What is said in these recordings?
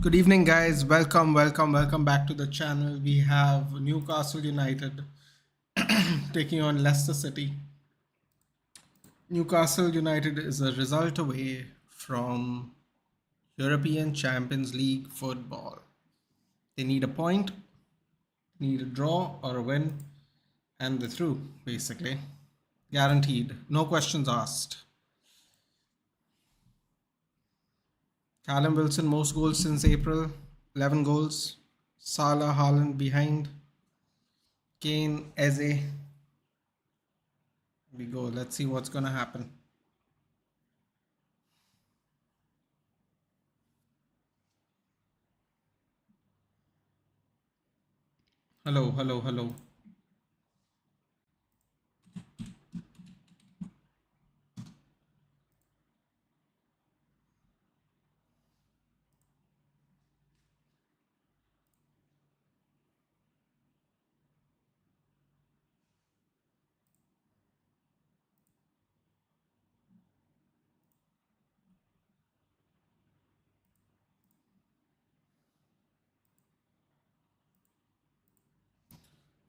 Good evening, guys. Welcome back to the channel. We have Newcastle United taking on Leicester City. Newcastle United is a result away from European Champions League football. They need a point, need a draw or a win, and they're through, basically. Guaranteed. No questions asked. Callum Wilson, most goals since April, 11 goals. Salah, Haaland behind. Kane, Eze. We go. Let's see what's going to happen. Hello, hello, hello.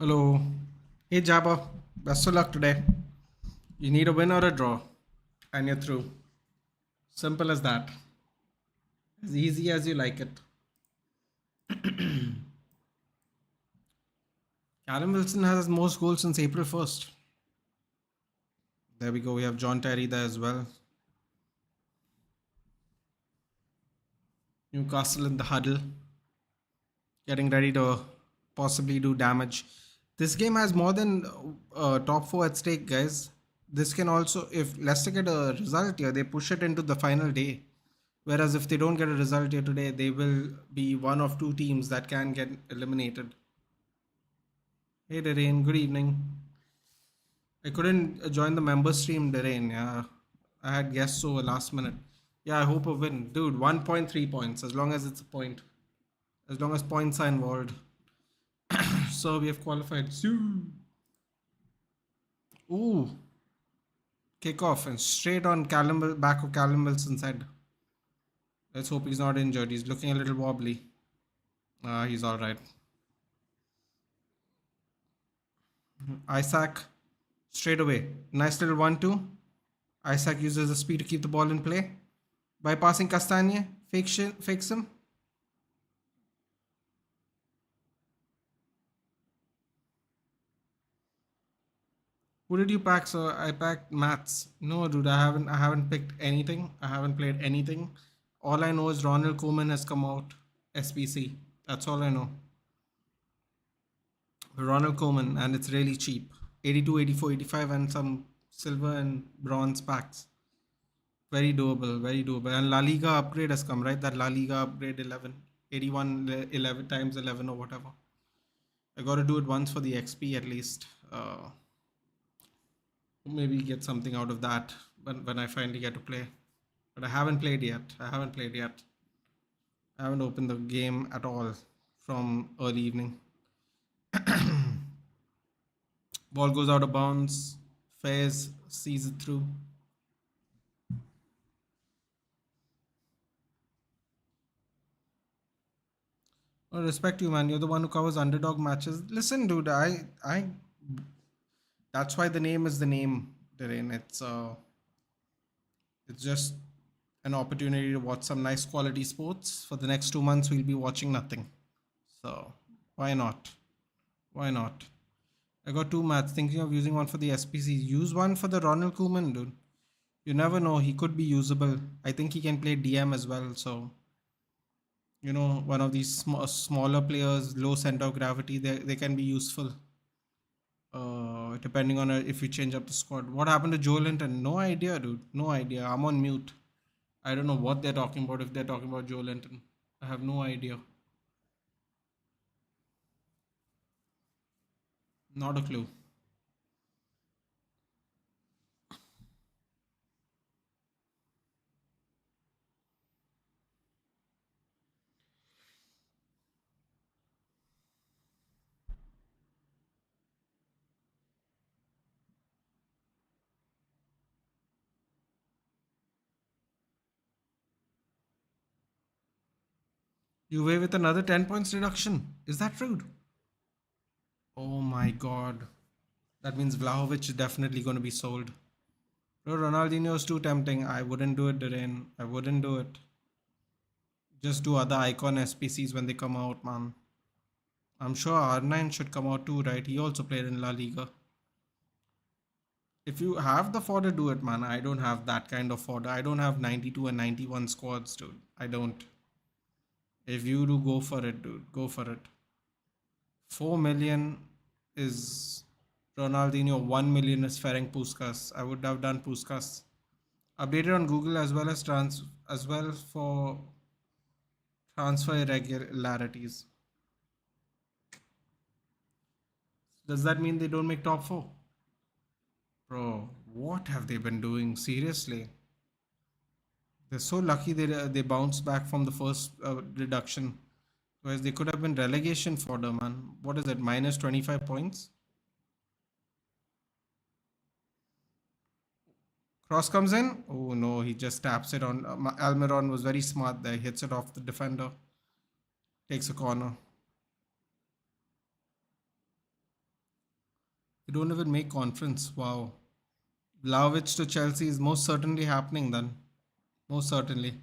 Hello. Hey, Jabba. Best of luck today. You need a win or a draw, and you're through. Simple as that. As easy as you like it. Callum Wilson has most goals since April 1st. There we go. We have John Terry there as well. Newcastle in the huddle, getting ready to possibly do damage. This game has more than top four at stake, guys. This can also, if Leicester get a result here, they push it into the final day. Whereas if they don't get a result here today, they will be one of two teams that can get eliminated. Hey, Derain, good evening. I couldn't join the member stream, Derain. Yeah, I had guests over last minute. Yeah, I hope a win. Dude, 1.3 points, as long as it's a point. As long as points are involved. So we have qualified. Ooh, kick off and straight on back of Callum Wilson's head. Let's hope he's not injured. He's looking a little wobbly. He's all right. Isaac, straight away. Nice little 1-2. Isaac uses the speed to keep the ball in play. Bypassing Castagne. Fakes him. Who did you pack, sir? I packed Mats. No, dude, I haven't picked anything. I haven't played anything. All I know is Ronald Koeman has come out. SPC. That's all I know. Ronald Koeman, and it's really cheap. 82, 84, 85, and some silver and bronze packs. Very doable, very doable. And La Liga upgrade has come, right? That La Liga upgrade 11, 81, 11 times 11 or whatever. I got to do it once for the XP at least. Maybe get something out of that when I finally get to play. But I haven't played yet. I haven't opened the game at all from early evening. Ball goes out of bounds. Fairs sees it through. Well, respect you, man. You're the one who covers underdog matches. Listen, dude, I. That's why the name is the name, Darren. It's just an opportunity to watch some nice quality sports. For the next 2 months, we'll be watching nothing. So why not? Why not? I got two mats. Thinking of using one for the SPC. Use one for the Ronald Koeman, dude. You never know. He could be usable. I think he can play DM as well. So one of these smaller players, low center of gravity, they can be useful. Depending on if you change up the squad. What happened to Joe Linton? No idea, dude. No idea. I'm on mute. I don't know what they're talking about if they're talking about Joe Linton. I have no idea. Not a clue. Juve with another 10 points reduction. Is that rude? Oh my god. That means Vlahovic is definitely going to be sold. Bro, Ronaldinho is too tempting. I wouldn't do it, Durain. I wouldn't do it. Just do other icon SPCs when they come out, man. I'm sure R9 should come out too, right? He also played in La Liga. If you have the fodder, do it, man. I don't have that kind of fodder. I don't have 92 and 91 squads, dude. I don't. If you do, go for it, dude. Go for it. 4 million is Ronaldinho. 1 million is Ferenc Puskas. I would have done Puskas. Updated on Google as well for transfer irregularities. Does that mean they don't make top four? Bro, what have they been doing? Seriously. They're so lucky they bounced back from the first reduction. Whereas they could have been relegation fodder, man. What is it? Minus 25 points? Cross comes in. Oh no, he just taps it on. Almiron was very smart there. Hits it off the defender. Takes a corner. They don't even make conference. Wow. Vlahovic to Chelsea is most certainly happening then. Most certainly.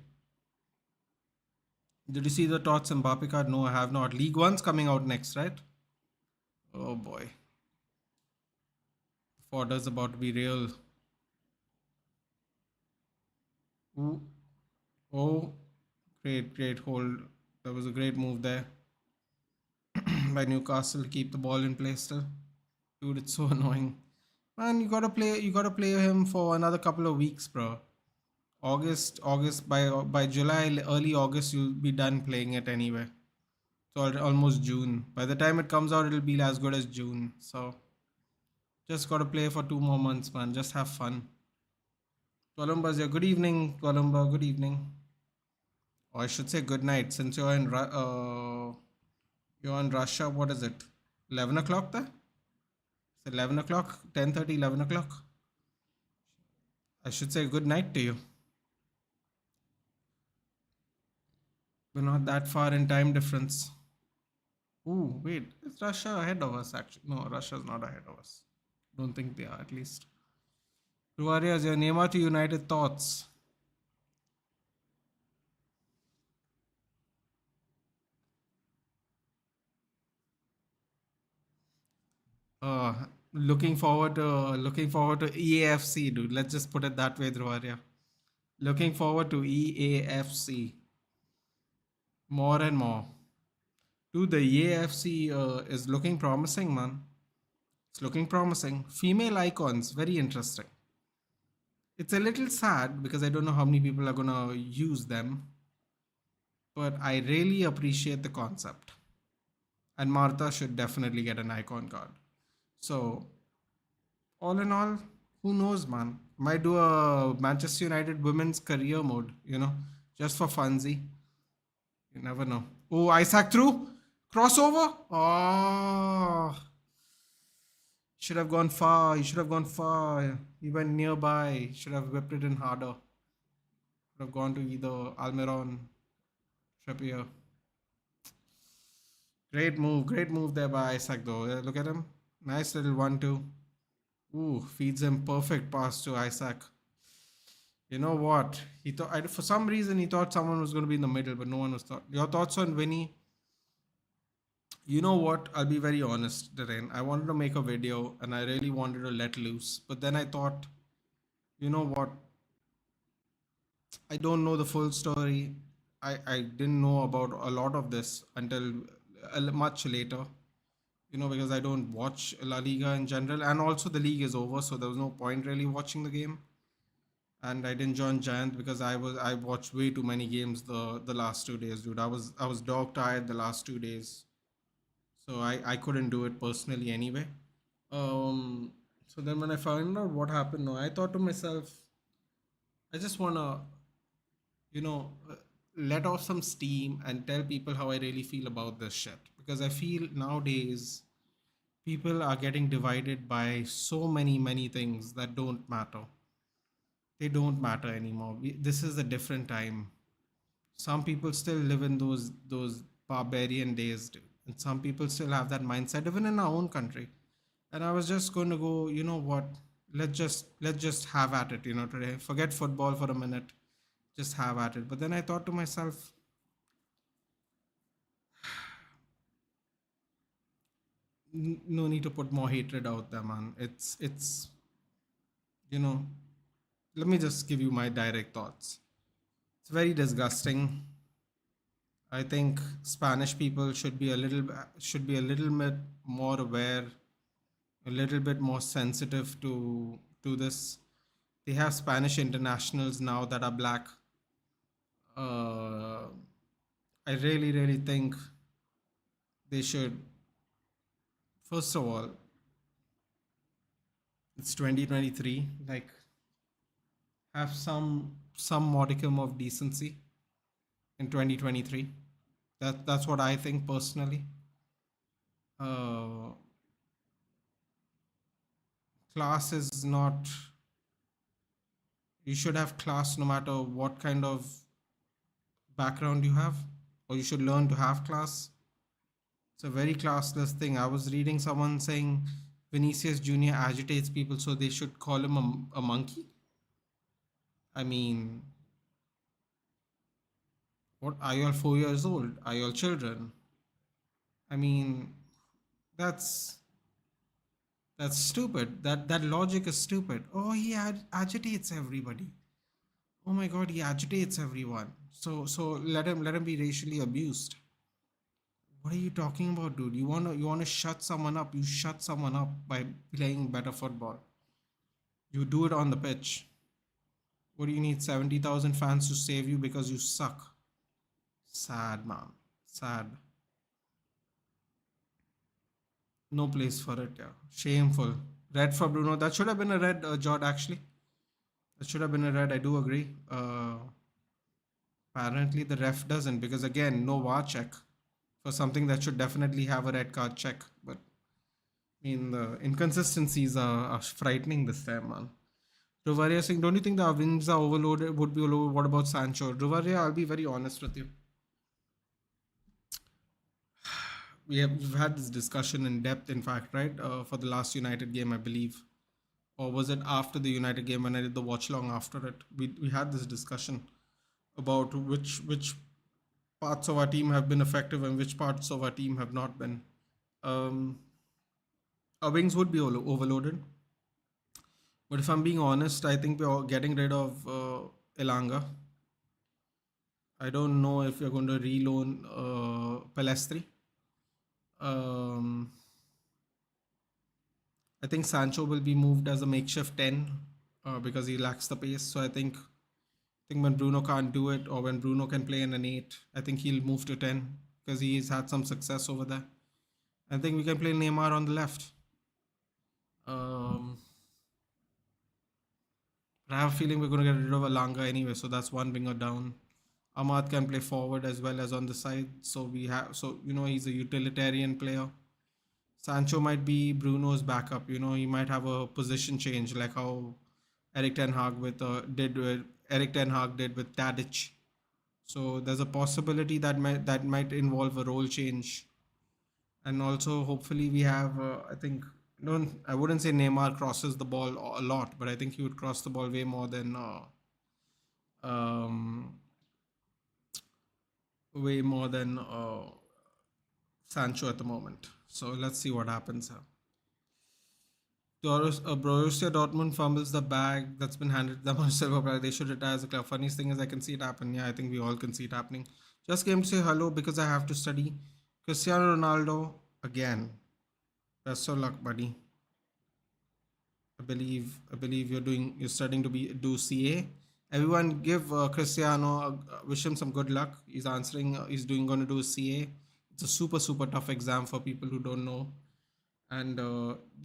Did you see the Tots Mbappe card? No, I have not. League One's coming out next, right? Oh boy. Fodder's about to be real. Ooh. Oh, great hold. That was a great move there by Newcastle to keep the ball in play still. Dude, it's so annoying. Man, you gotta play him for another couple of weeks, bro. August by July, early August, you'll be done playing it anyway. So almost June. By the time it comes out, it'll be as good as June. So just gotta play for 2 more months, man. Just have fun. Columbus, yeah. Good evening, Columba. Good evening. Or I should say good night, since you're in Russia. What is it? 11 o'clock there? It's 11 o'clock. 10:30. 11 o'clock. I should say good night to you. We're not that far in time difference. Ooh, wait. Is Russia ahead of us actually? No, Russia's not ahead of us. Don't think they are, at least. Ruarias, your Neymar to United thoughts. Uh, looking forward to EAFC, dude. Let's just put it that way, Dhruvaria. Looking forward to EAFC more and more. Dude, the EAFC is looking promising, man. It's looking promising. Female icons, very interesting. It's a little sad because I don't know how many people are gonna use them, but I really appreciate the concept. And Martha should definitely get an icon card. So, all in all, who knows, man? Might do a Manchester United women's career mode, just for funsy. You never know. Oh, Isaac through crossover. Oh, should have gone far. He should have gone far. He went nearby. Should have whipped it in harder. Could have gone to either Almiron, Trippier. Great move there by Isaac though. Look at him. Nice little 1-2. Ooh, feeds him perfect pass to Isaac. You know what? He thought for some reason he thought someone was going to be in the middle, but no one was thought. Your thoughts on Vinny? You know what? I'll be very honest, Darren. I wanted to make a video and I really wanted to let loose, but then I thought, you know what? I don't know the full story. I didn't know about a lot of this until much later. Because I don't watch La Liga in general, and also the league is over, so there was no point really watching the game. And I didn't join Giant because I watched way too many games the last 2 days, dude. I was dog tired the last 2 days, so I couldn't do it personally anyway. So then when I found out what happened, no, I thought to myself, I just wanna you know let off some steam and tell people how I really feel about this shit, because I feel nowadays people are getting divided by so many things that don't matter. They don't matter anymore. This is a different time. Some people still live in those barbarian days, dude. And some people still have that mindset, even in our own country. And I was just going to go, you know what? Let's just have at it, today. Forget football for a minute. Just have at it. But then I thought to myself, no need to put more hatred out there, man. It's you know, let me just give you my direct thoughts. It's very disgusting. I think Spanish people should be a little bit more aware, a little bit more sensitive to this. They have Spanish internationals now that are black. Uh, I really, really think they should. First of all, it's 2023. Like, have some modicum of decency in 2023. That's what I think personally. Uh, Class is not. You should have class no matter what kind of background you have, or you should learn to have class. It's a very classless thing. I was reading someone saying Vinicius Jr. agitates people, so they should call him a monkey. I mean, what are you all 4 years old? Are you all children? I mean, that's that's stupid. That logic is stupid. Oh, he agitates everybody. Oh my God, he agitates everyone. So let him be racially abused. What are you talking about, dude? You wanna shut someone up? You shut someone up by playing better football. You do it on the pitch. What do you need 70,000 fans to save you because you suck? Sad, man. Sad. No place for it. Yeah, shameful. Red for Bruno. That should have been a red, Jod. Actually, that should have been a red. I do agree. Apparently, the ref doesn't because again, no VAR check for something that should definitely have a red card check. But I mean, the inconsistencies are frightening this time, man. Rivaria saying, don't you think the wings are overloaded? Would be overloaded. What about Sancho? Rivaria, I'll be very honest with you. We've had this discussion in depth, in fact, right? For the last United game, I believe, or was it after the United game when I did the watch long after it? We had this discussion about which parts of our team have been effective and which parts of our team have not been. Um, our wings would be overloaded, but if I'm being honest, I think we're getting rid of Elanga. I don't know if we're going to reloan Pelestri. Um, I think Sancho will be moved as a makeshift 10 because he lacks the pace. So I think when Bruno can't do it or when Bruno can play in an 8, I think he'll move to 10 because he's had some success over there. I think we can play Neymar on the left. Um, but I have a feeling we're going to get rid of Alanga anyway, so that's one winger down. Ahmad can play forward as well as on the side, so he's a utilitarian player. Sancho might be Bruno's backup. He might have a position change like how Eric Ten Hag did with Tadic. So there's a possibility that might involve a role change, and also hopefully we have. I think don't I wouldn't say Neymar crosses the ball a lot, but I think he would cross the ball way more than um, Sancho at the moment. So let's see what happens. Borussia Dortmund fumbles the bag that's been handed to them on silver platter. They should retire as a club. Funniest thing is I can see it happen. Yeah, I think we all can see it happening. Just came to say hello because I have to study. Cristiano Ronaldo again. Best of luck, buddy. I believe you're studying to do CA. Everyone give Cristiano wish him some good luck. He's answering. He's going to do CA. It's a super super tough exam for people who don't know, and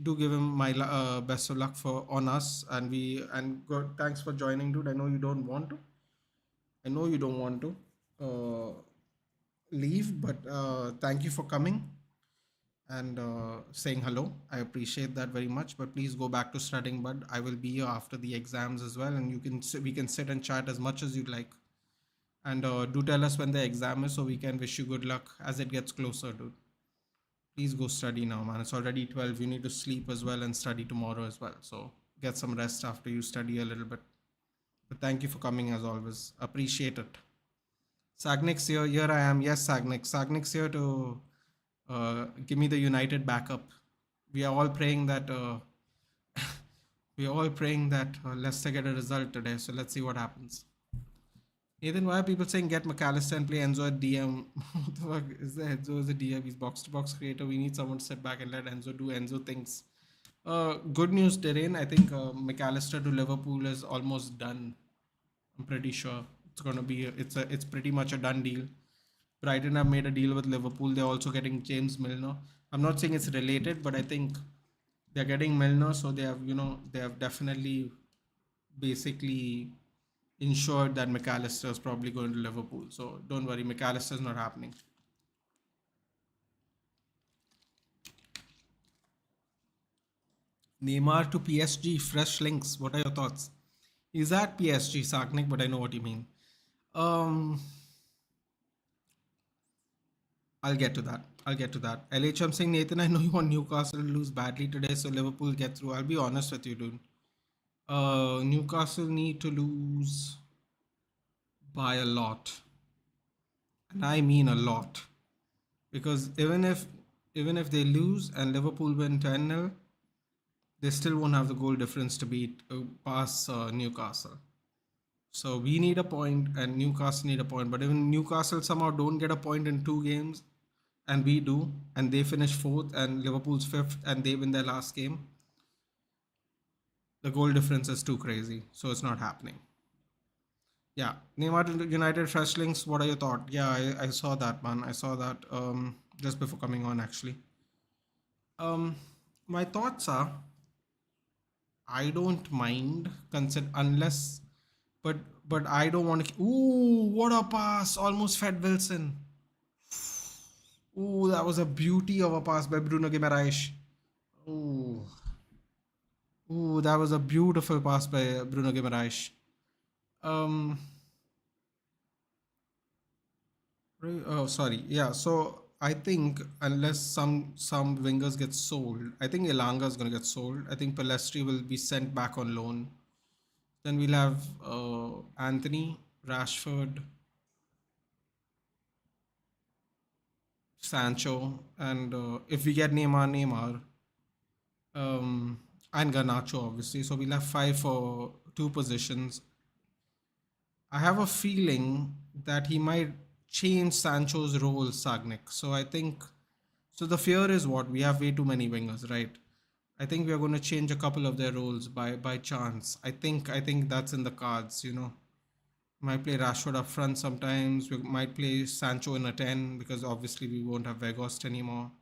do give him my best of luck for on us. Thanks for joining, dude. I know you don't want to. I know you don't want to leave, but thank you for coming and saying hello. I appreciate that very much. But please go back to studying, bud. I will be here after the exams as well, and we can sit and chat as much as you'd like. And do tell us when the exam is so we can wish you good luck as it gets closer, dude. Please go study now, man. It's already 12. You need to sleep as well and study tomorrow as well. So get some rest after you study a little bit. But thank you for coming as always. Appreciate it. Sagnix here. Here I am. Yes, Sagnix. Sagnix here to give me the United backup. We are all praying that Leicester get a result today. So let's see what happens. Nathan, why are people saying get McAllister and play Enzo at DM? What the fuck is that? Enzo is a DM. He's box to box creator. We need someone to sit back and let Enzo do Enzo things. Good news, Terrain. I think McAllister to Liverpool is almost done. I'm pretty sure it's gonna be. It's pretty much a done deal. Brighton have made a deal with Liverpool. They're also getting James Milner. I'm not saying it's related, but I think they're getting Milner, so they have definitely basically ensured that McAllister is probably going to Liverpool. So don't worry, McAllister is not happening. Neymar to PSG, fresh links. What are your thoughts? He's at PSG, Saknik, but I know what you mean. I'll get to that. I'll get to that. LHM saying, Nathan, I know you want Newcastle to lose badly today, so Liverpool get through. I'll be honest with you, dude. Newcastle need to lose by a lot. And I mean a lot. Because even if they lose and Liverpool win 10-0, they still won't have the goal difference to beat pass Newcastle. So we need a point and Newcastle need a point. But even Newcastle somehow don't get a point in 2 games and we do, and they finish fourth and Liverpool's fifth and they win their last game, the goal difference is too crazy. So it's not happening. Yeah, Neymar to United fresh links. What are your thoughts? Yeah, I saw that, man. I saw that just before coming on actually. My thoughts are I don't mind consider unless, but I don't want to. Ooh, what a pass! Almost fed Wilson. Ooh, that was a beauty of a pass by Bruno Guimaraes. Ooh, that was a beautiful pass by Bruno Guimaraes. Um, oh, sorry. Yeah. So I think unless some wingers get sold, I think Elanga is gonna get sold. I think Palestri will be sent back on loan. Then we'll have Anthony, Rashford, Sancho, and if we get Neymar, and Garnacho, obviously. So we'll have five for two positions. I have a feeling that he might change Sancho's role, Sagnik. So I think so. The fear is what we have way too many wingers, right? I think we are going to change a couple of their roles by chance. I think that's in the cards. Might play Rashford up front sometimes. We might play Sancho in a 10 because obviously we won't have Vegost anymore.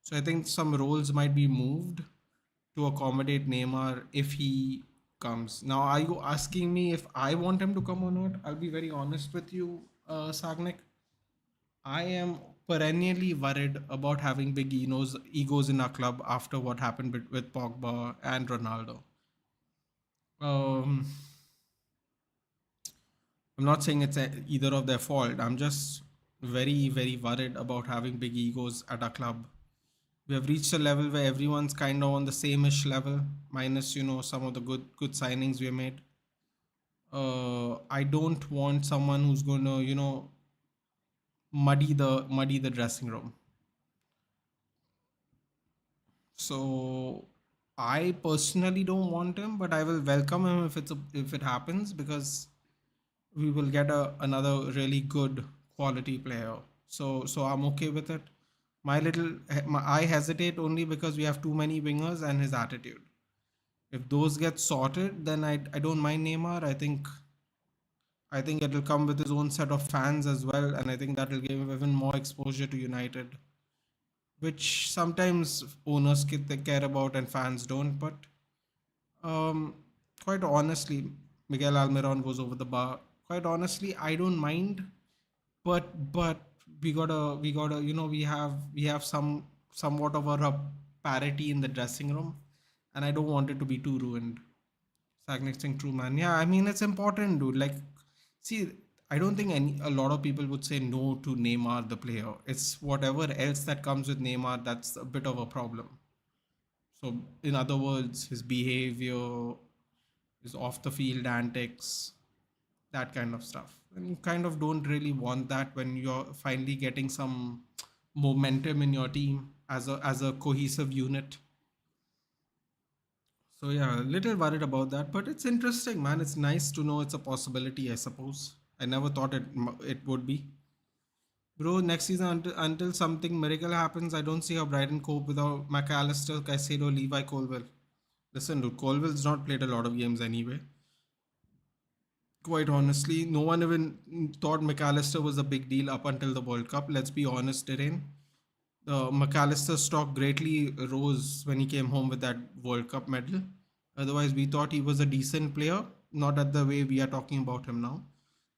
So I think some roles might be moved to accommodate Neymar if he comes. Now, are you asking me if I want him to come or not? I'll be very honest with you, Sagnik. I am perennially worried about having big egos in our club after what happened with Pogba and Ronaldo. Um, I'm not saying it's either of their fault. I'm just very, very worried about having big egos at our club. We have reached a level where everyone's kind of on the same-ish level, minus some of the good signings we made. I don't want someone who's going to muddy the dressing room. So I personally don't want him, but I will welcome him if it happens because we will get another really good quality player. So I'm okay with it. I hesitate only because we have too many wingers and his attitude. If those get sorted, then I don't mind Neymar. I think it'll come with his own set of fans as well, and I think that will give him even more exposure to United, which sometimes owners care about and fans don't. But um, quite honestly, Miguel Almiron goes over the bar. Quite honestly, I don't mind, but we gotta we have somewhat of a parity in the dressing room, and I don't want it to be too ruined. Sagnic Singh, true man. Yeah, I mean it's important, dude. Like, see, I don't think a lot of people would say no to Neymar the player. It's whatever else that comes with Neymar that's a bit of a problem. So in other words, his behavior, his off the field antics, that kind of stuff. And you kind of don't really want that when you're finally getting some momentum in your team as a cohesive unit. So yeah, a little worried about that, but it's interesting, man. It's nice to know it's a possibility, I suppose. I never thought it would be. Bro, next season until something miracle happens, I don't see how Brighton cope without McAllister, Caicedo, Levi, Colwell. Listen, dude, Colwell's not played a lot of games anyway. Quite honestly, no one even thought McAllister was a big deal up until the World Cup. Let's be honest, Terrain. The McAllister stock greatly rose when he came home with that World Cup medal. Otherwise, we thought he was a decent player, not at the way we are talking about him now.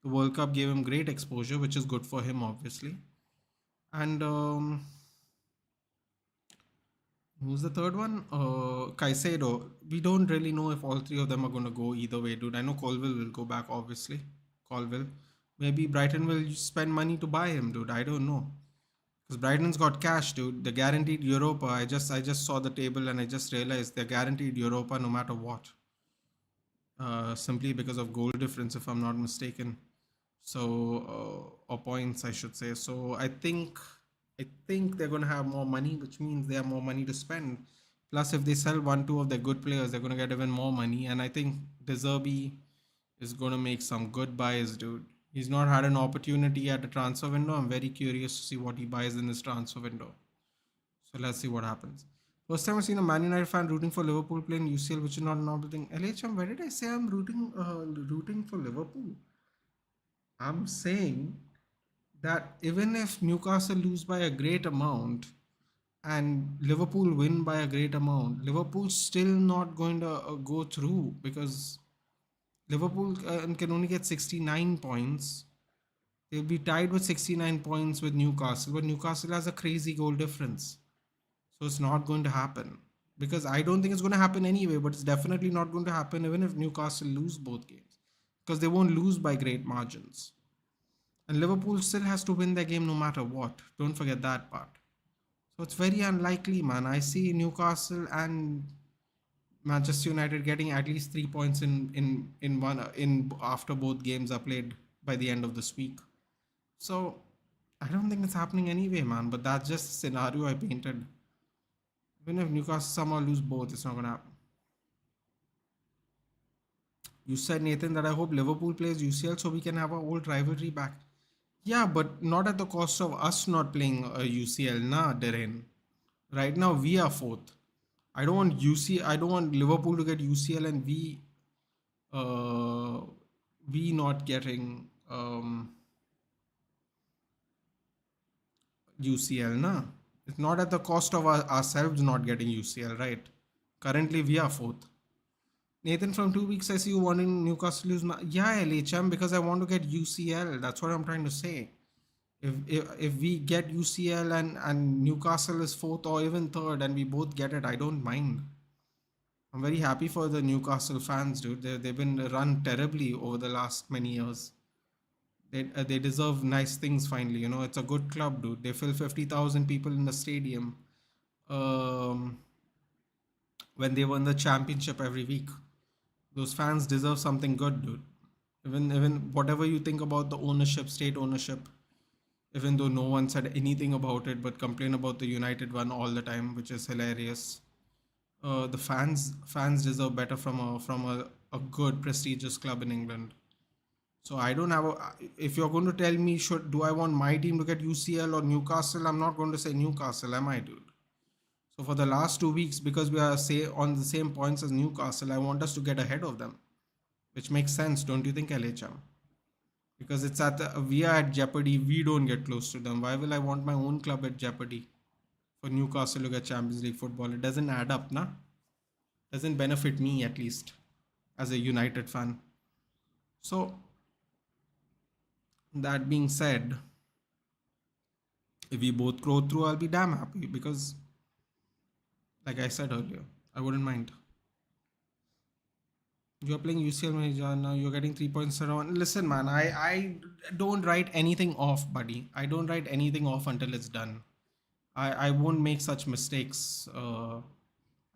The World Cup gave him great exposure, which is good for him, obviously. And who's the third one? Caicedo. We don't really know if all three of them are going to go either way, dude. I know Colville will go back, obviously. Colville. Maybe Brighton will spend money to buy him, dude. I don't know. Because Brighton's got cash, dude. The guaranteed Europa. I just saw the table and I just realized they're guaranteed Europa no matter what. Simply because of goal difference, if I'm not mistaken. So or points, I should say. So I think they're going to have more money, which means they have more money to spend. Plus, if they sell one, two of their good players, they're going to get even more money. And I think Deserby is going to make some good buys, dude. He's not had an opportunity at a transfer window. I'm very curious to see what he buys in this transfer window. So let's see what happens. First time I've seen a Man United fan rooting for Liverpool playing UCL, which is not a normal thing. LHM, where did I say I'm rooting for Liverpool? I'm saying that even if Newcastle lose by a great amount and Liverpool win by a great amount, Liverpool's still not going to go through because Liverpool can only get 69 points. They'll be tied with 69 points with Newcastle, but Newcastle has a crazy goal difference. So it's not going to happen. Because I don't think it's going to happen anyway, but it's definitely not going to happen even if Newcastle lose both games. Because they won't lose by great margins. And Liverpool still has to win their game no matter what. Don't forget that part. So it's very unlikely, man. I see Newcastle and Manchester United getting at least 3 points in one in after both games are played by the end of this week. So I don't think it's happening anyway, man. But that's just a scenario I painted. Even if Newcastle somehow lose both, it's not gonna happen. You said, Nathan, that I hope Liverpool plays UCL so we can have our old rivalry back. Yeah, but not at the cost of us not playing UCL, nah, Darren. Right now we are fourth. I don't want UCL. I don't want Liverpool to get UCL and uh, we not getting UCL, nah. It's not at the cost of ourselves not getting UCL, right? Currently we are fourth. Nathan, from 2 weeks I see you wanting Newcastle to lose. Yeah, LHM, because I want to get UCL. That's what I'm trying to say. If we get UCL and Newcastle is fourth or even third and we both get it, I don't mind. I'm very happy for the Newcastle fans, dude. They've been run terribly over the last many years. They deserve nice things finally. You know, it's a good club, dude. They fill 50,000 people in the stadium. Um, when they won the championship every week, those fans deserve something good, dude. Even whatever you think about the ownership, state ownership, even though no one said anything about it, but complain about the United one all the time, which is hilarious. The fans deserve better from a good prestigious club in England. So I don't have a. If you're going to tell me, do I want my team to get UCL or Newcastle? I'm not going to say Newcastle, am I, dude? So for the last 2 weeks, because we are say on the same points as Newcastle, I want us to get ahead of them, which makes sense, don't you think, LHM? Because we are at jeopardy. We don't get close to them. Why will I want my own club at jeopardy for Newcastle to get Champions League football? It doesn't add up, nah. Doesn't benefit me at least as a United fan. So that being said, if we both go through, I'll be damn happy because, like I said earlier, I wouldn't mind. You're playing UCL manager now. You're getting 3 points around. Listen, man, I don't write anything off, buddy. I don't write anything off until it's done. I won't make such mistakes. I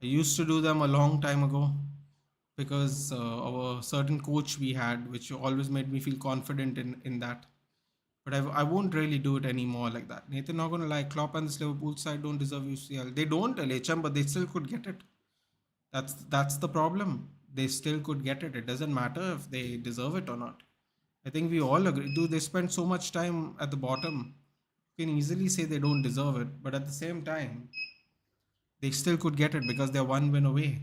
used to do them a long time ago because of a certain coach we had, which always made me feel confident in that. But I won't really do it anymore like that. Nathan, not gonna lie, Klopp and this Liverpool side don't deserve UCL. They don't, LHM, but they still could get it. That's the problem. They still could get it. It doesn't matter if they deserve it or not. I think we all agree. Do they spend so much time at the bottom? You can easily say they don't deserve it, but at the same time, they still could get it because they're one win away.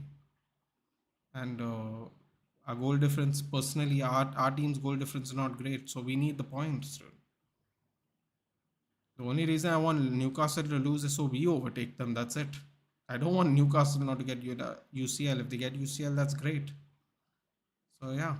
And our goal difference, personally, our team's goal difference is not great, so we need the points. The only reason I want Newcastle to lose is so we overtake them. That's it. I don't want Newcastle not to get UCL. If they get UCL, that's great. So yeah,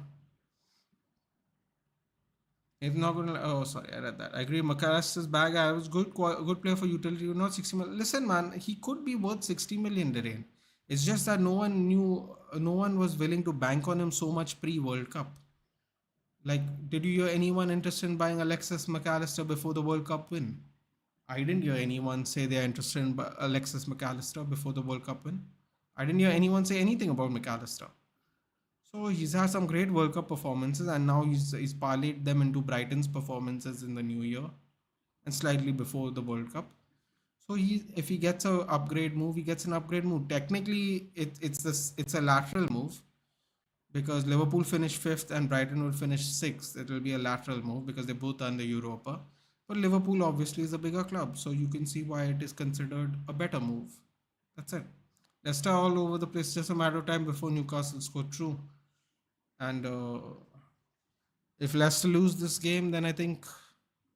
it's not gonna. Oh, sorry, I read that. I agree. McAllister's bag. I was good player for utility. Not 60 million. Listen, man, he could be worth 60 million. Derain. It's just that no one knew. No one was willing to bank on him so much pre World Cup. Like, did you hear anyone interested in buying Alexis McAllister before the World Cup win? I didn't hear anyone say they're interested in Alexis McAllister before the World Cup win. I didn't hear anyone say anything about McAllister. So he's had some great World Cup performances, and now he's parlayed them into Brighton's performances in the new year and slightly before the World Cup. So if he gets a upgrade move, he gets an upgrade move. Technically, it's a lateral move because Liverpool finished fifth and Brighton will finish sixth. It will be a lateral move because they both are in the Europa. But Liverpool obviously is a bigger club, so you can see why it is considered a better move. That's it. Leicester all over the place, just a matter of time before Newcastle score true. And if Leicester lose this game, then I think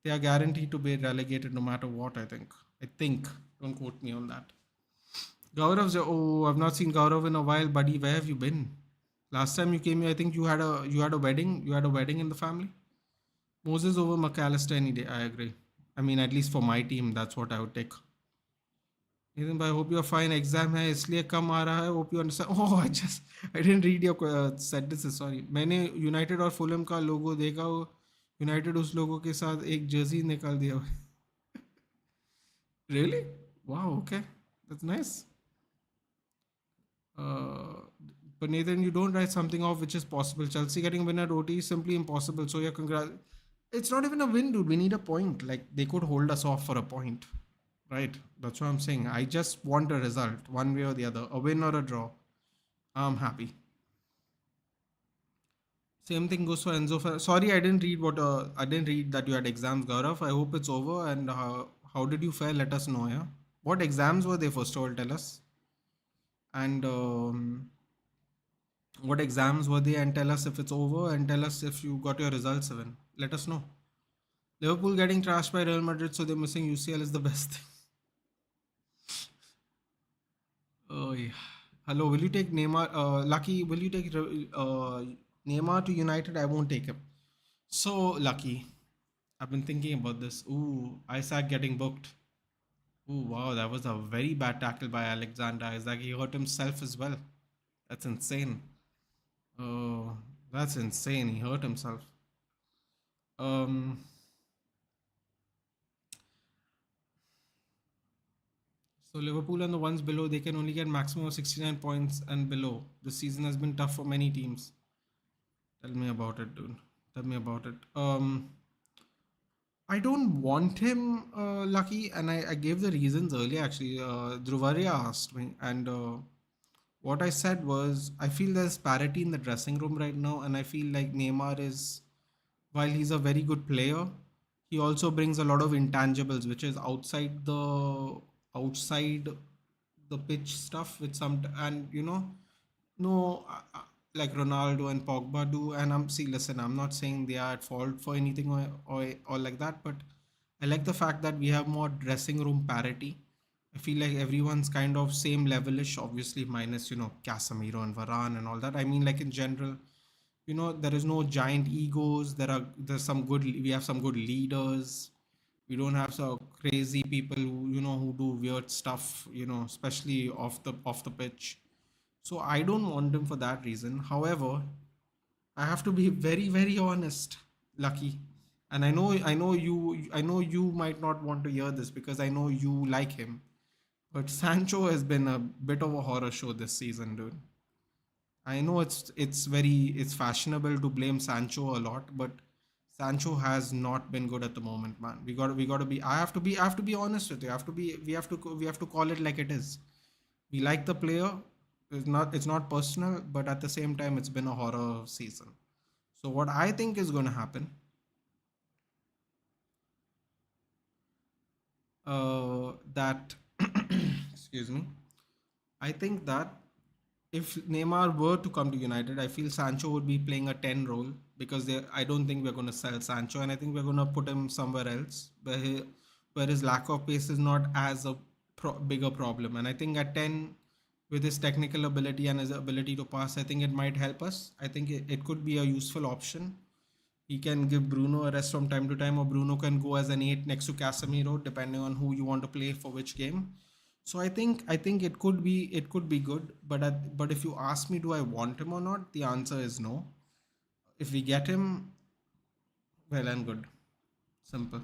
they are guaranteed to be relegated no matter what. I think. I think. Don't quote me on that. Gaurav's. Oh, I've not seen Gaurav in a while, buddy. Where have you been? Last time you came here, I think you had a wedding. You had a wedding in the family. Moses over McAllister any day. I agree. I mean, at least for my team, that's what I would take. Nathan, I hope you're fine. Exam है इसलिए कम आ रहा है. Hope you understand. Oh, I didn't read your sentences. Sorry. मैंने United और Fulham का लोगो देखा. United उस लोगों के साथ एक जर्सी निकाल दिया. Really? Wow. Okay. That's nice. Uh, but Nathan, you don't write something off which is possible. Chelsea getting win at OT is simply impossible. So yeah, congrats. It's not even a win, dude. We need a point. Like they could hold us off for a point. Right. That's what I'm saying. I just want a result, one way or the other, a win or a draw. I'm happy. Same thing goes for Enzo. Sorry, I didn't read what. I didn't read that you had exams, Gaurav. I hope it's over. And how did you fare? Let us know. Yeah. What exams were they? First of all, tell us. And what exams were they? And tell us if it's over. And tell us if you got your results even. Let us know. Liverpool getting trashed by Real Madrid, so they're missing UCL is the best thing. Oh yeah. Hello, will you take Neymar? Lucky, will you take Neymar to United? I won't take him. So Lucky, I've been thinking about this. Ooh, Isaac getting booked. Ooh, wow, that was a very bad tackle by Alexander Isaac. He hurt himself as well. That's insane. Oh, that's insane. He hurt himself. Um, so Liverpool and the ones below, they can only get maximum of 69 points and below. This season has been tough for many teams. Tell me about it, dude. Tell me about it. I don't want him, Lucky, and I gave the reasons earlier. Actually, Dhruvaria asked me, and what I said was, I feel there's parity in the dressing room right now, and I feel like Neymar is, while he's a very good player, he also brings a lot of intangibles, which is outside the pitch stuff with some and no like Ronaldo and Pogba do. And listen, I'm not saying they are at fault for anything or like that, but I like the fact that we have more dressing room parity. I feel like everyone's kind of same levelish, obviously minus Casemiro and Varane and all that. I mean, like in general, there is no giant egos. There's some good. We have some good leaders. We don't have so crazy people who do weird stuff, especially off the pitch. So I don't want him for that reason. However, I have to be very, very honest, Lucky. And I know you might not want to hear this because I know you like him. But Sancho has been a bit of a horror show this season, dude. I know it's fashionable to blame Sancho a lot, but Sancho has not been good at the moment, man. We got to be. I have to be honest with you. I have to be. We have to call it like it is. We like the player. It's not personal, but at the same time, it's been a horror season. So what I think is going to happen, that excuse me, I think that if Neymar were to come to United, I feel Sancho would be playing a 10 role because I don't think we're going to sell Sancho, and I think we're going to put him somewhere else where his lack of pace is not as a bigger problem. And I think at 10, with his technical ability and his ability to pass, I think it might help us. I think it could be a useful option. He can give Bruno a rest from time to time, or Bruno can go as an 8 next to Casemiro, depending on who you want to play for which game. So I think it could be good, but but if you ask me, do I want him or not? The answer is no. If we get him, well and good, simple.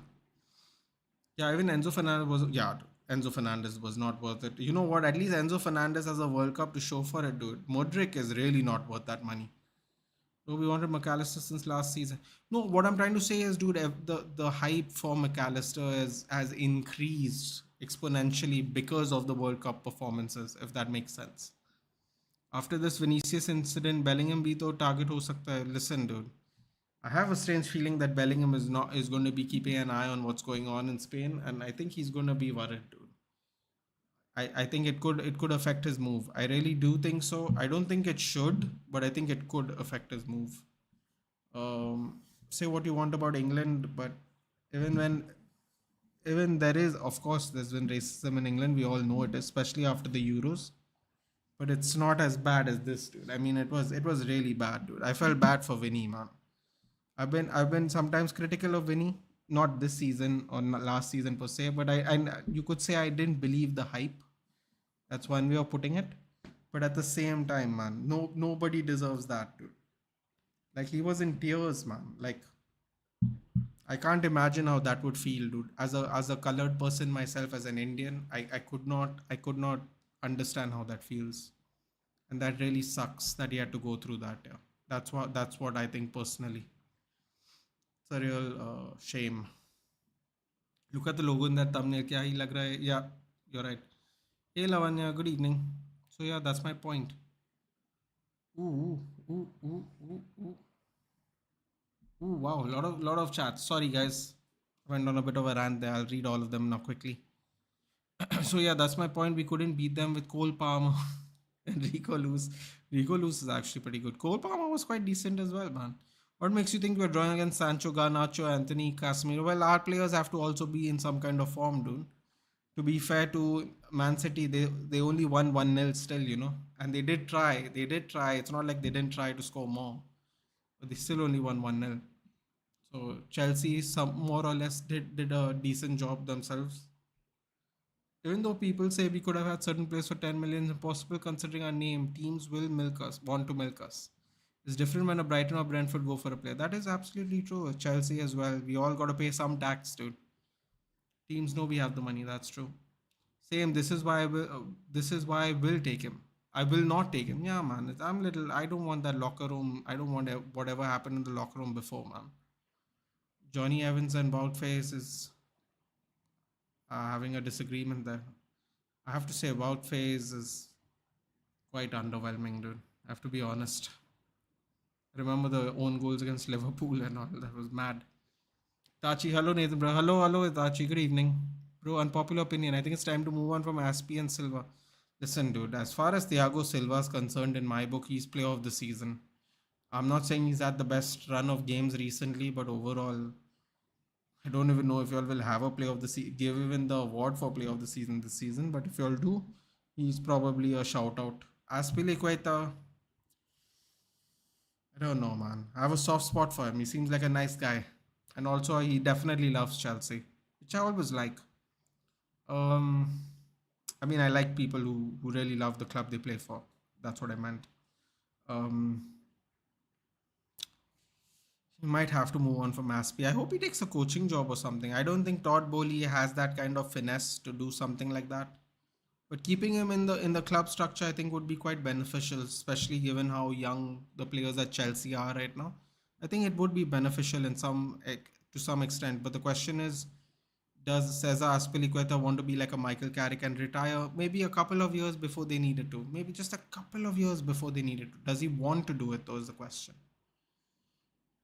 Yeah, even Enzo Fernandez was not worth it. You know what? At least Enzo Fernandez has a World Cup to show for it, dude. Modric is really not worth that money. No, we wanted McAllister since last season. No, what I'm trying to say is, dude, the hype for McAllister has increased exponentially because of the World Cup performances, if that makes sense. After this Vinicius incident, Bellingham bhi to target ho sakta hai. Listen, dude, I have a strange feeling that Bellingham is going to be keeping an eye on what's going on in Spain, and I think he's going to be worried, dude. I think it could affect his move. I really do think so. I don't think it should, but I think it could affect his move. Say what you want about England, but even when even there is, of course, there's been racism in England. We all know it, especially after the Euros. But it's not as bad as this, dude. I mean, it was really bad, dude. I felt bad for Vinny, man. I've been sometimes critical of Vinny, not this season or last season per se, but I you could say I didn't believe the hype. That's one way of putting it. But at the same time, man, nobody deserves that, dude. Like, he was in tears, man. Like, I can't imagine how that would feel, dude. As a colored person myself, as an Indian, I could not understand how that feels, and that really sucks that he had to go through that. Yeah, that's what I think personally. It's a real shame. Look at the logo in that thumbnail. Kya hi lag raha hai? Yeah, you're right. Hey Lavanya, good evening. So yeah, that's my point. Ooh, ooh, ooh, ooh, ooh. Ooh, wow, lot of chats. Sorry guys, went on a bit of a rant there. I'll read all of them now quickly. So yeah, that's my point. We couldn't beat them with Cole Palmer and Rico Luz. Rico Luz is actually pretty good. Cole Palmer was quite decent as well, man. What makes you think we're drawing against Sancho, Garnacho, Anthony, Casemiro? Well, our players have to also be in some kind of form, dude. To be fair to Man City, they only won 1-0 still, and they did try. They did try. It's not like they didn't try to score more, but they still only won 1-0. So Chelsea, some more or less, did a decent job themselves. Even though people say we could have had certain players for 10 million, impossible considering our name. Teams will want to milk us. It's different when a Brighton or Brentford go for a player. That is absolutely true. Chelsea as well. We all got to pay some tax, dude. Teams know we have the money. That's true. Same. This is why I will. This is why I will take him. I will not take him. Yeah, man. I'm little. I don't want that locker room. I don't want whatever happened in the locker room before, man. Johnny Evans and Boutface is having a disagreement there. I have to say, Boutface is quite underwhelming, dude. I have to be honest. Remember the own goals against Liverpool and all? That was mad. Tachi, hello Nathan, bro. Hello, Tachi. Good evening, bro. Unpopular opinion. I think it's time to move on from Aspi and Silva. Listen, dude. As far as Thiago Silva is concerned, in my book, he's player of the season. I'm not saying he's had the best run of games recently, but overall, I don't even know if y'all will have a play of the season, give even the award for play of the season this season. But if y'all do, he's probably a shout out. Aspilicueta, I don't know, man. I have a soft spot for him. He seems like a nice guy, and also he definitely loves Chelsea, which I always like. Um, I mean, I like people who really love the club they play for. That's what I meant. Um, he might have to move on from Aspi. I hope he takes a coaching job or something. I don't think Todd Bowley has that kind of finesse to do something like that. But keeping him in the club structure, I think, would be quite beneficial, especially given how young the players at Chelsea are right now. I think it would be beneficial in to some extent. But the question is, does Cesar Azpilicueta want to be like a Michael Carrick and retire maybe a couple of years before they needed to? Maybe just a couple of years before they needed to. Does he want to do it? Though is the question.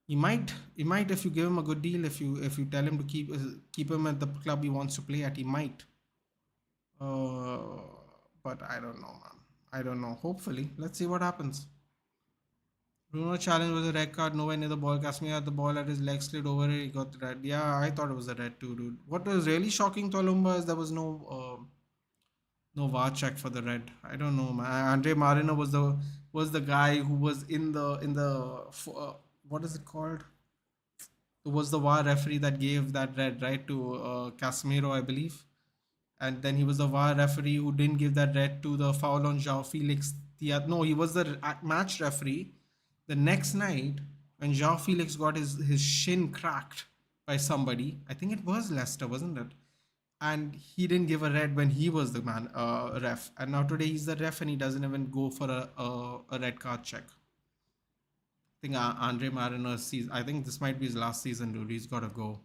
He might if you give him a good deal. If you tell him to keep him at the club he wants to play at, he might. Uh, but I don't know, man. I don't know. Hopefully, let's see what happens. Bruno challenge was a red card. Nowhere near the ball. Casemiro had the ball at his leg, slid over it. He got the red. Yeah, I thought it was a red too, dude. What was really shocking to Alumba is there was no VAR check for the red. I don't know, man. Andre Marino was the guy who was in the what is it called? It was the VAR referee that gave that red right to Casemiro, I believe. And then he was the VAR referee who didn't give that red to the foul on João Felix. No, he was the match referee the next night when João Felix got his shin cracked by somebody. I think it was Leicester, wasn't it? And he didn't give a red when he was the ref. And now today he's the ref and he doesn't even go for a red card check. I think Andre Marino's season. I think this might be his last season, dude. He's got to go.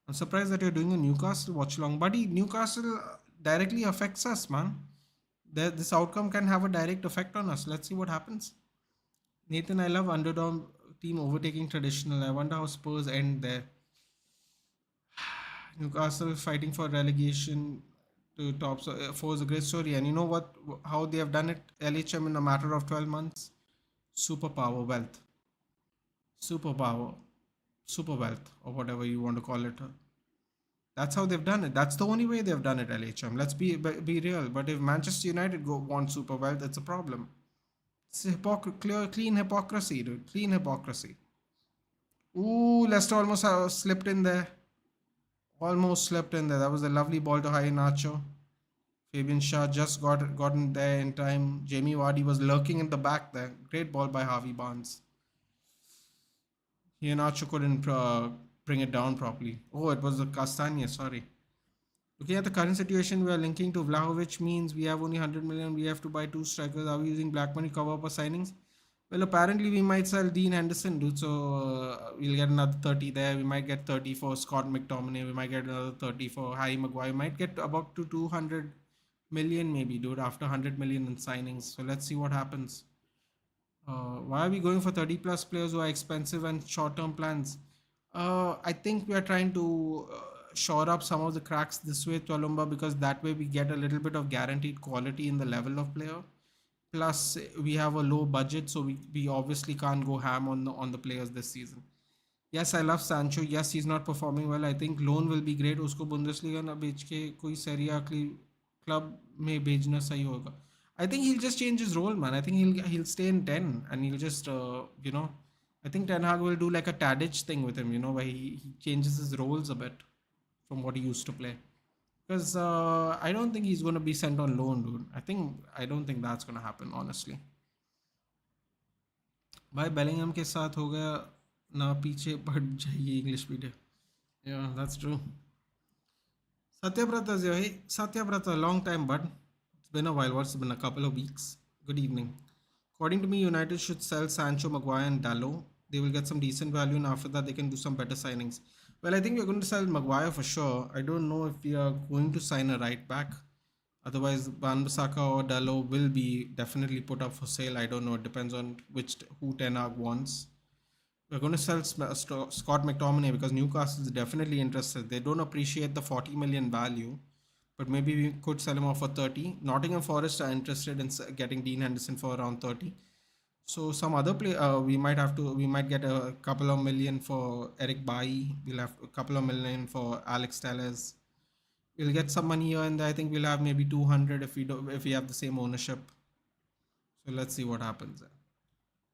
I'm surprised that you're doing a Newcastle watch along, buddy. Newcastle directly affects us, man. This outcome can have a direct effect on us. Let's see what happens. Nathan, I love underdog team overtaking traditional. I wonder how Spurs end there. Newcastle fighting for relegation to top four is a great story. And you know what? How they have done it, LHM, in a matter of 12 months? Superpower wealth. Superpower. Super wealth, or whatever you want to call it. That's how they've done it. That's the only way they've done it, LHM. Let's be real. But if Manchester United want super wealth, it's a problem. It's clean hypocrisy, dude. Clean hypocrisy. Ooh, Leicester almost slipped in there. Almost slipped in there. That was a lovely ball to High Nacho. Fabian Shah just gotten there in time. Jamie Vardy was lurking in the back there. Great ball by Harvey Barnes. Iheanacho couldn't bring it down properly. Oh, it was the Castagna, sorry. Looking at the current situation, we are linking to Vlahovic means we have only 100 million. We have to buy 2 strikers. Are we using black money cover up our signings? Well, apparently we might sell Dean Henderson, dude. So we'll get another 30 there. We might get 30 for Scott McTominay. We might get another 30 for Harry Maguire. We might get about to 200 million maybe, dude, after 100 million in signings. So let's see what happens. Why are we going for 30 plus players who are expensive and short term plans? I think we are trying to shore up some of the cracks this way, Tolumba, because that way we get a little bit of guaranteed quality in the level of player. Plus, we have a low budget, so we obviously can't go ham on the players this season. Yes, I love Sancho. Yes, he's not performing well. I think loan will be great. उसको Bundesliga ना बेच के कोई Serie A club में भेजना सही होगा. I think he'll just change his role, man. I think he'll stay in 10 and he'll just I think Ten Hag will do like a Tadic thing with him, where he changes his roles a bit from what he used to play. Because I don't think he's going to be sent on loan, dude. I don't think that's going to happen, honestly. भाई Bellingham के साथ हो गया ना पीछे बढ़ जाइए English medium. Yeah, that's true. Satyabrata, hey, Satyabrata, long time, bud. It's been a while. What's been a couple of weeks? Good evening. According to me, United should sell Sancho, Maguire, and Dalot. They will get some decent value, and after that, they can do some better signings. Well, I think we're going to sell Maguire for sure. I don't know if we are going to sign a right back. Otherwise, Wan-Bissaka or Dalot will be definitely put up for sale. I don't know. It depends on who Ten Hag wants. We're going to sell Scott McTominay because Newcastle is definitely interested. They don't appreciate the 40 million value, but maybe we could sell him off for 30. Nottingham Forest are interested in getting Dean Henderson for around 30. So some other we might get a couple of million for Eric Bailly. We'll have a couple of million for Alex Telles. We'll get some money here and there. I think we'll have maybe 200 if we have the same ownership. So let's see what happens.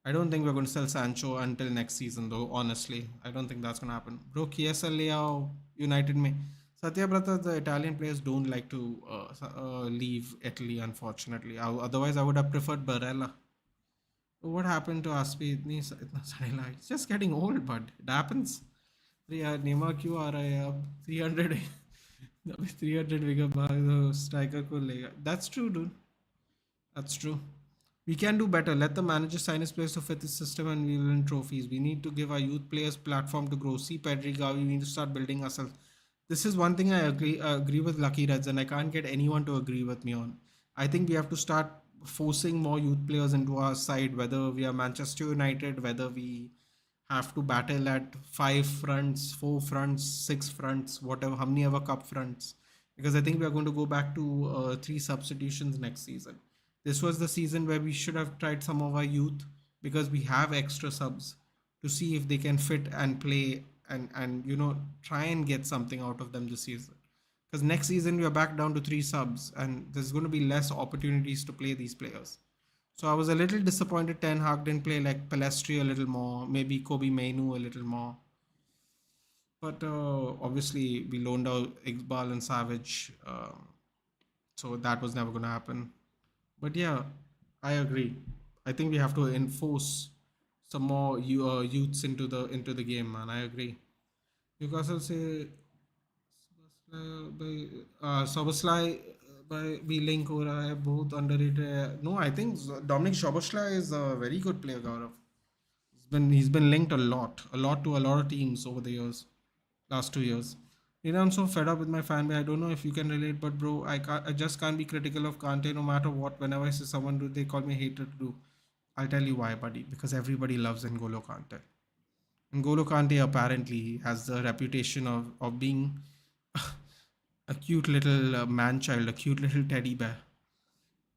I don't think we're going to sell Sancho until next season, though. Honestly, I don't think that's going to happen. Bro, KSL ले आओ United में. Satya Brata, the Italian players don't like to leave Italy, unfortunately. Otherwise, I would have preferred Barella. What happened to Aspi? इतना सारे ला- It's just getting old, bud. It happens. अरे यार नेमा क्यों आ रहा है अब 300 अभी 300 विकेट भाग स्ट्राइकर को लेगा. That's true, dude. That's true. We can do better. Let the manager sign his players to fit the system and we will win trophies. We need to give our youth players platform to grow. See Pedri, Gavi, we need to start building ourselves. This is one thing I agree with Lucky Reds, and I can't get anyone to agree with me on. I think we have to start forcing more youth players into our side, whether we are Manchester United, whether we have to battle at five fronts, four fronts, six fronts, whatever, how many ever cup fronts. Because I think we are going to go back to three substitutions next season. This was the season where we should have tried some of our youth because we have extra subs to see if they can fit and play and try and get something out of them this season. Because next season we are back down to three subs and there's going to be less opportunities to play these players. So I was a little disappointed Ten Hag didn't play like Palestri a little more, maybe Kobe Mainu a little more. But obviously we loaned out Iqbal and Savage, so that was never going to happen. But yeah, I agree. I think we have to enforce some more youths into the game, man. I agree. Newcastle से Soboslai by भी link हो रहा है बहुत underrated है. No, I think Dominic Soboslai is a very good player, Gaurav. He's been linked a lot to a lot of teams over the years, last 2 years. I'm so fed up with my fan base. I don't know if you can relate, but bro, I just can't be critical of Kante no matter what. Whenever I see someone do, they call me hater to do. I'll tell you why, buddy. Because everybody loves N'Golo Kante. N'Golo Kante apparently has the reputation of being a cute little man child, a cute little teddy bear.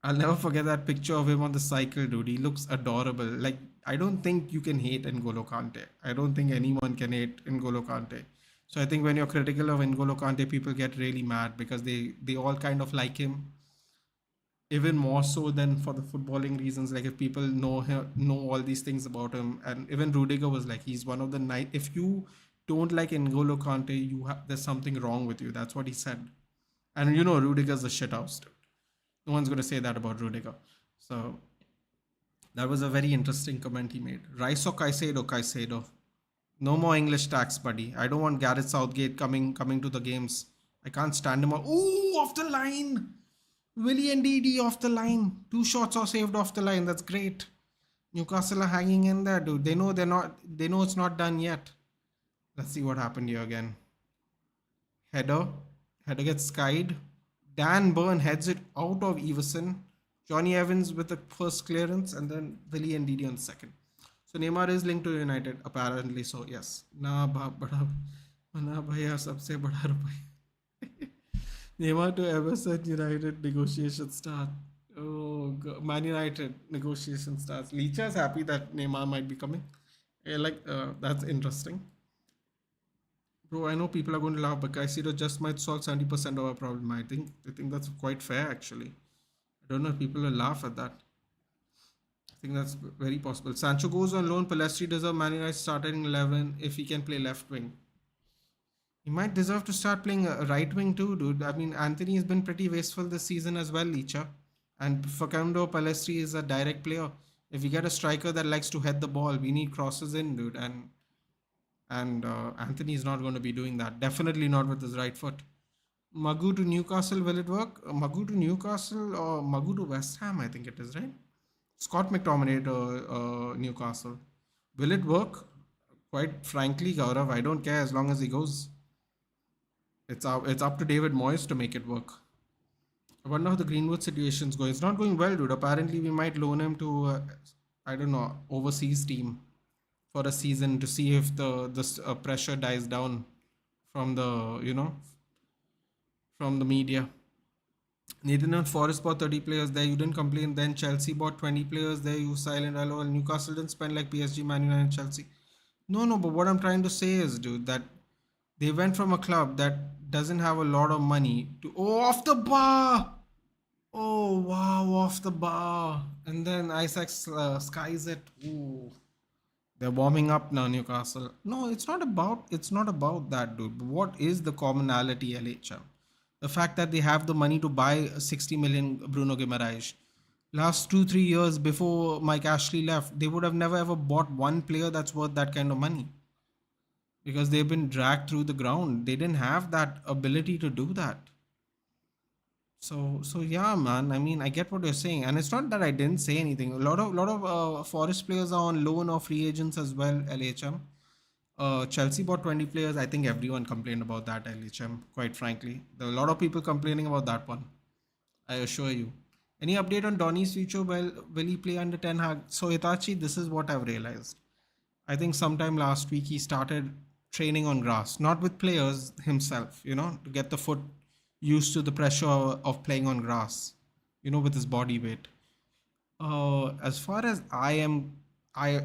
I'll never forget that picture of him on the cycle, dude. He looks adorable. Like, I don't think you can hate N'Golo Kante. I don't think anyone can hate N'Golo Kante. So I think when you're critical of N'Golo Kante, people get really mad because they all kind of like him, even more so than for the footballing reasons. Like if people know all these things about him, and even Rudiger was like, he's one of the nine. If you don't like N'Golo Kante, there's something wrong with you. That's what he said. And Rudiger's a shit house, dude. No one's going to say that about Rudiger. So that was a very interesting comment he made. Rice or Caicedo? Caicedo. No more English tax, buddy. I don't want Gareth Southgate coming to the games. I can't stand him. Ooh, off the line. Willie and DD off the line. Two shots are saved off the line. That's great. Newcastle are hanging in there, dude. They know they're not. They know it's not done yet. Let's see what happened here again. Header. Header gets skied. Dan Burn heads it out of Everson. Johnny Evans with the first clearance, and then Willie and Didi on the second. So Neymar is linked to United, apparently. So yes. Na bhaiya sabse bada rupai. Neymar to Everson United negotiation start. Oh, God. Man United negotiation starts. Licha is happy that Neymar might be coming. That's interesting. Bro, I know people are going to laugh, but Caicedo just might solve 70% of our problem. I think that's quite fair, actually. I don't know if people will laugh at that. I think that's very possible. Sancho goes on loan. Palestri deserve Man United starting 11 if he can play left wing. He might deserve to start playing right wing too, dude. I mean, Anthony has been pretty wasteful this season as well, Licha. And Facundo Palestri is a direct player. If we get a striker that likes to head the ball, we need crosses in, dude. And Anthony is not going to be doing that. Definitely not with his right foot. Magu to Newcastle, will it work? Magu to Newcastle or Magu to West Ham, I think it is, right? Scott McTominay to Newcastle. Will it work? Quite frankly, Gaurav, I don't care as long as he goes. It's up to David Moyes to make it work. I wonder how the Greenwood situation's going. It's not going well, dude. Apparently, we might loan him to, I don't know, overseas team for a season to see if the pressure dies down from the media. Nathan Forest bought 30 players there. You didn't complain. Then Chelsea bought 20 players there. You silent. LOL. Newcastle didn't spend like PSG, Man United, and Chelsea. No. But what I'm trying to say is, dude, that they went from a club that doesn't have a lot of money to off the bar. Oh wow, off the bar, and then Isaac skies it. Ooh, They're warming up now, Newcastle. No, it's not about that, dude. What is the commonality, LHM? The fact that they have the money to buy a 60 million Bruno Guimaraes. Last 2-3 years before Mike Ashley left, they would have never ever bought one player that's worth that kind of money because they've been dragged through the ground. They didn't have that ability to do that. So yeah, man. I mean, I get what you're saying, and it's not that I didn't say anything. A lot of Forest players are on loan or free agents as well. LHM. Chelsea bought 20 players. I think everyone complained about that. LHM. Quite frankly, there are a lot of people complaining about that one. I assure you. Any update on Donny's future? Well, will he play under Ten Hag? So Itachi, this is what I've realized. I think sometime last week he started training on grass, not with players himself, to get the foot used to the pressure of playing on grass, with his body weight. As far as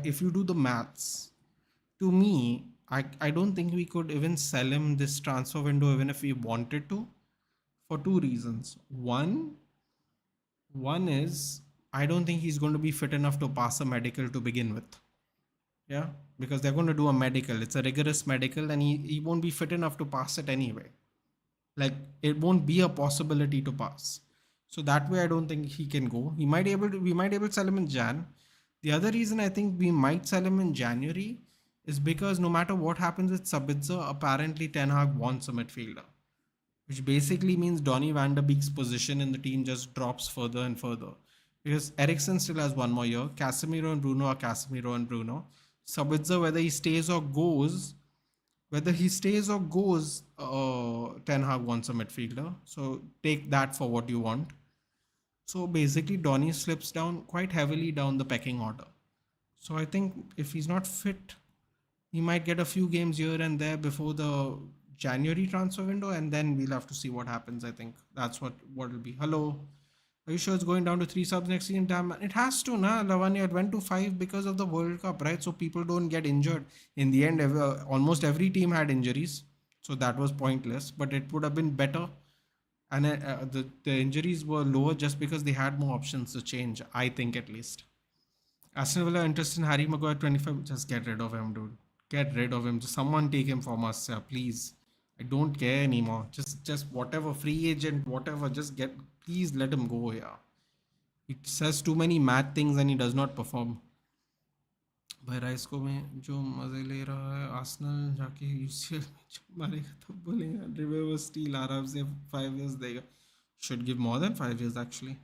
if you do the maths, to me, I don't think we could even sell him this transfer window even if we wanted to, for two reasons. One is I don't think he's going to be fit enough to pass a medical to begin with. Yeah, because they're going to do a medical. It's a rigorous medical, and he won't be fit enough to pass it anyway. Like it won't be a possibility to pass. So that way, I don't think he can go. We might able to sell him in Jan. The other reason I think we might sell him in January is because no matter what happens with Sabitzer, apparently Ten Hag wants a midfielder, which basically means Donny van der Beek's position in the team just drops further and further. Because Ericsson still has one more year. Casemiro and Bruno are Casemiro and Bruno. Sabitzer, whether he stays or goes, Ten Hag wants a midfielder. So take that for what you want. So basically, Donny slips down quite heavily down the pecking order. So I think if he's not fit, he might get a few games here and there before the January transfer window, and then we'll have to see what happens. I think that's what it'll be. Hello, are you sure it's going down to 3 subs next season? Damn, it has to, na. Lavanya, it went to 5 because of the World Cup, right? So people don't get injured. In the end, almost every team had injuries, so that was pointless. But it would have been better, and the injuries were lower just because they had more options to change. I think at least. Aston Villa interested in Harry Maguire 25. Just get rid of him, dude. Get rid of him. Just someone take him from us, please. I don't care anymore. Just whatever free agent, whatever. Just get. Please let him go. Yeah. He says too many mad things and he does not perform. भाई राइस्को में जो मजे ले रहा है Arsenal जाके UCL में जो मारेगा तब बोलेगा रिवर स्टील आराम से 5 years देगा. Should give more than 5 years actually.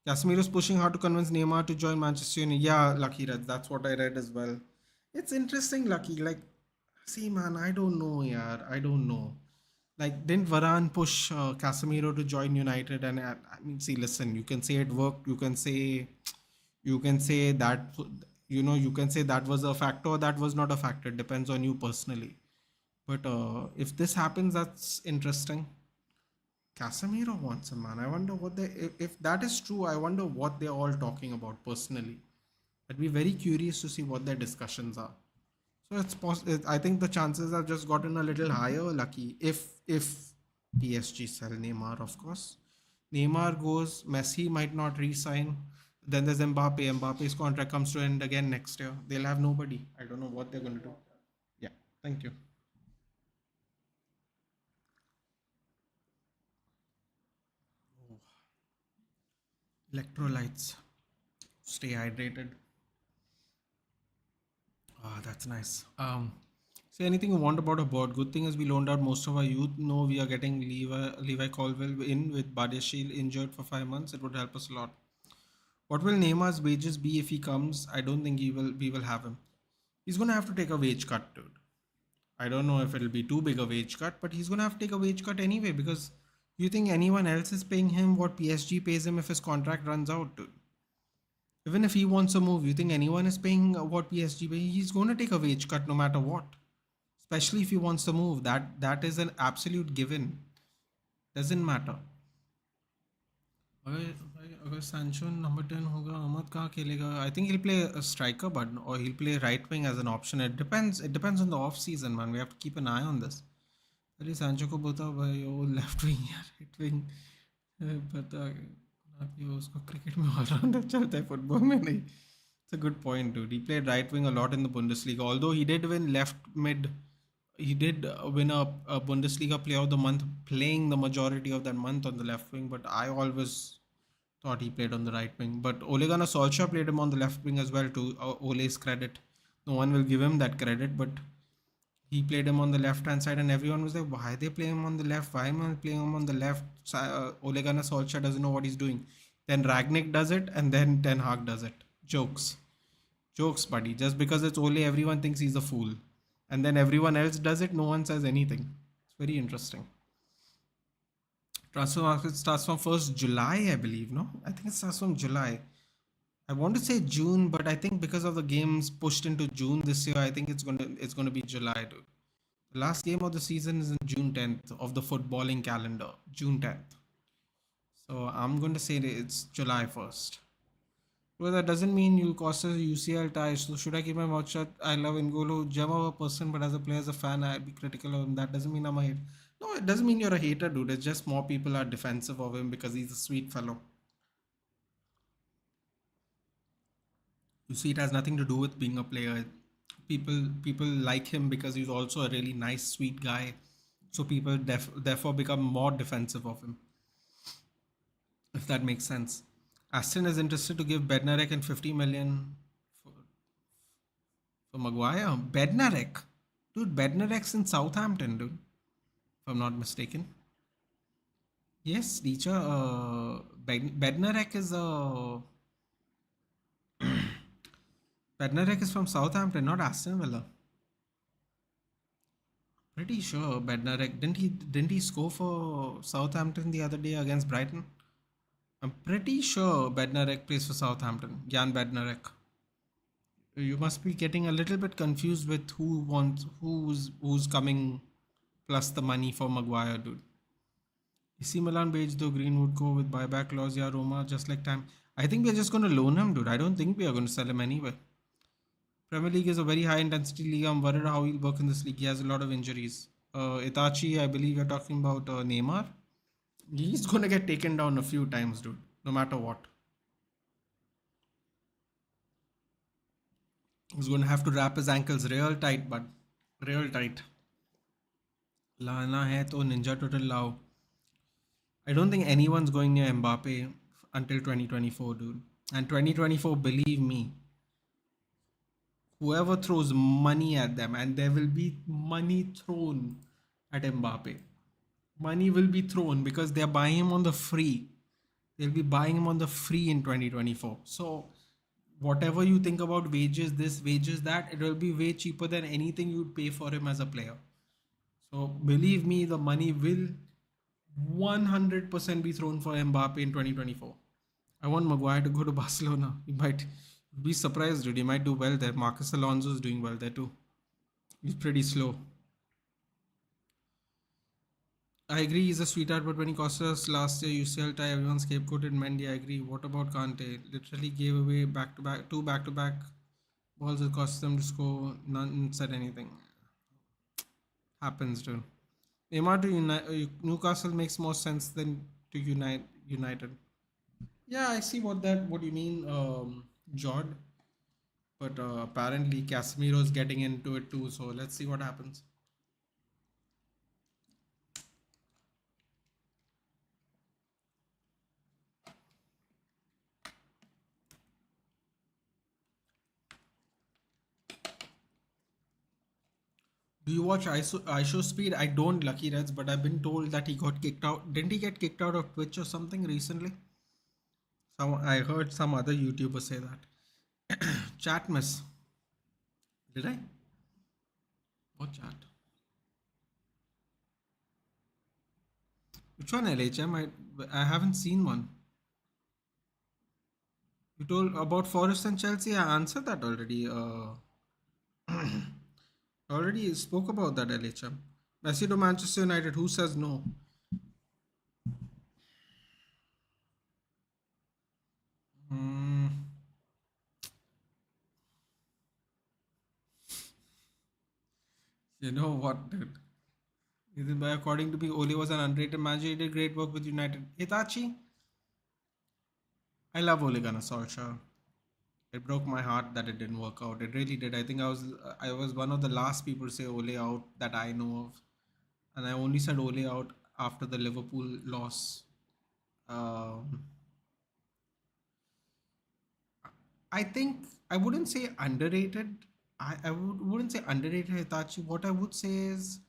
Casemiro is pushing hard to convince Neymar to join Manchester United. Yeah, Lucky, that's what I read as well. It's interesting, Lucky. Like, see, man, I don't know, yeah, I don't know. Like, didn't Varane push Casemiro to join United? And I mean, see, listen, you can say it worked. You can say that, you can say that was a factor or that was not a factor. It depends on you personally. But if this happens, that's interesting. Casemiro wants him, man. I wonder if that is true. I wonder what they're all talking about personally. I'd be very curious to see what their discussions are. So I think the chances have just gotten a little higher, Lucky. If PSG sell Neymar, of course. Neymar goes, Messi might not re-sign. Then there's Mbappe. Mbappe's contract comes to end again next year. They'll have nobody. I don't know what they're going to do. Yeah, thank you. Electrolytes. Stay hydrated. Ah, that's nice. Say anything you want about a board. Good thing is we loaned out most of our youth. No, we are getting Levi Colwell in with Badiashile injured for 5 months. It would help us a lot. What will Neymar's wages be if he comes? I don't think we will have him. He's gonna have to take a wage cut, dude. I don't know if it'll be too big a wage cut, but he's gonna have to take a wage cut anyway because you think anyone else is paying him what PSG pays him if his contract runs out, dude? Even if he wants a move, you think anyone is paying what PSG pay? He's going to take a wage cut no matter what. Especially if he wants to move. That is an absolute given. Doesn't matter. अगर Sancho number 10 होगा अहमद कहाँ खेलेगा? I think he'll play a striker but or he'll play right wing as an option. It depends on the off season, man. We have to keep an eye on this. अरे Sancho को बताओ भाई वो left wing या right wing पता कि उसको cricket में ऑलराउंडर चलता है फुटबॉल में नहीं. It's a good point, dude. He played right wing a lot in the Bundesliga. Although he did win left mid, he did win a Bundesliga Player of the Month, playing the majority of that month on the left wing. But I always thought he played on the right wing. But Ole Gunnar Solskjaer played him on the left wing as well. To Ole's credit, no one will give him that credit, but he played him on the left hand side, and everyone was like, "Why they play him on the left? Why am I playing him on the left?" Ole Gunnar Solskjaer doesn't know what he's doing. Then Ragnick does it, and then Ten Hag does it. Jokes, jokes, buddy. Just because it's Ole, everyone thinks he's a fool, and then everyone else does it. No one says anything. It's very interesting. Transfer market starts from 1st July, I believe. No, I think it starts from July. I want to say June, but I think because of the games pushed into June this year, I think it's gonna be July, dude. The last game of the season is in June 10th of the footballing calendar, June 10th. So I'm going to say that it's July 1st. Well, that doesn't mean you'll cost us UCL ties. So should I keep my mouth shut? I love N'Golo Jam of a person, but as a player, as a fan, I'd be critical of him. That doesn't mean I'm a hater. No, it doesn't mean you're a hater, dude. It's just more people are defensive of him because he's a sweet fellow. You see, it has nothing to do with being a player. People like him because he's also a really nice, sweet guy. So people therefore become more defensive of him, if that makes sense. Aston is interested to give Bednarek and 50 million for Maguire. Bednarek, dude. Bednarek's in Southampton, dude. If I'm not mistaken. Yes, teacher. Bednarek is Bednarek is from Southampton, not Aston Villa. Pretty sure Bednarek didn't he score for Southampton the other day against Brighton? I'm pretty sure Bednarek plays for Southampton. Jan Bednarek. You must be getting a little bit confused with who's coming plus the money for Maguire, dude. AC Milan beige though Greenwood go with buyback clause, yeah, Roma just like time. I think we're just gonna loan him, dude. I don't think we are gonna sell him anyway. Premier League is a very high intensity league. I'm worried how he'll work in this league. He has a lot of injuries. Itachi, I believe you're talking about Neymar. He's gonna get taken down a few times, dude. No matter what. He's gonna have to wrap his ankles real tight, but real tight. लाना है तो Ninja Turtle लाओ. I don't think anyone's going near Mbappe until 2024, dude. And 2024, believe me, whoever throws money at them, and there will be money thrown at Mbappe. Money will be thrown because they're buying him on the free. They'll be buying him on the free in 2024. So, whatever you think about wages, this, wages, that, it will be way cheaper than anything you'd pay for him as a player. So, believe me, the money will 100% be thrown for Mbappe in 2024. I want Maguire to go to Barcelona. He might be surprised, dude. He might do well there. Marcus Alonso is doing well there too. He's pretty slow. I agree he's a sweetheart, but when he cost us last year UCL tie, everyone scapegoated Mendy. I agree. What about Kante? Literally gave away back to back balls that cost them to score. None said anything. Happens, dude. Neymar to Newcastle makes more sense than to United. Yeah, I see what you mean, Jod. But apparently Casemiro is getting into it too. So let's see what happens. Do you watch ISO Speed? I don't, Lucky Reds, but I've been told that he got kicked out. Didn't he get kicked out of Twitch or something recently? I heard some other YouTuber say that. Chat miss. Did I? What chat? Which one, LHM? I haven't seen one. You told about Forest and Chelsea. I answered that already. Already spoke about that, LHM. Messi to Manchester United. Who says no? Hmm. You know what, dude? According to me, Ole was an underrated manager. He did great work with United. Itachi, I love Ole Gunnar Solskjaer. It broke my heart that it didn't work out. It really did. I think I was one of the last people to say Ole out that I know of, and I only said Ole out after the Liverpool loss. Um, I think I wouldn't say underrated. Wouldn't say underrated Hitachi. What I would say is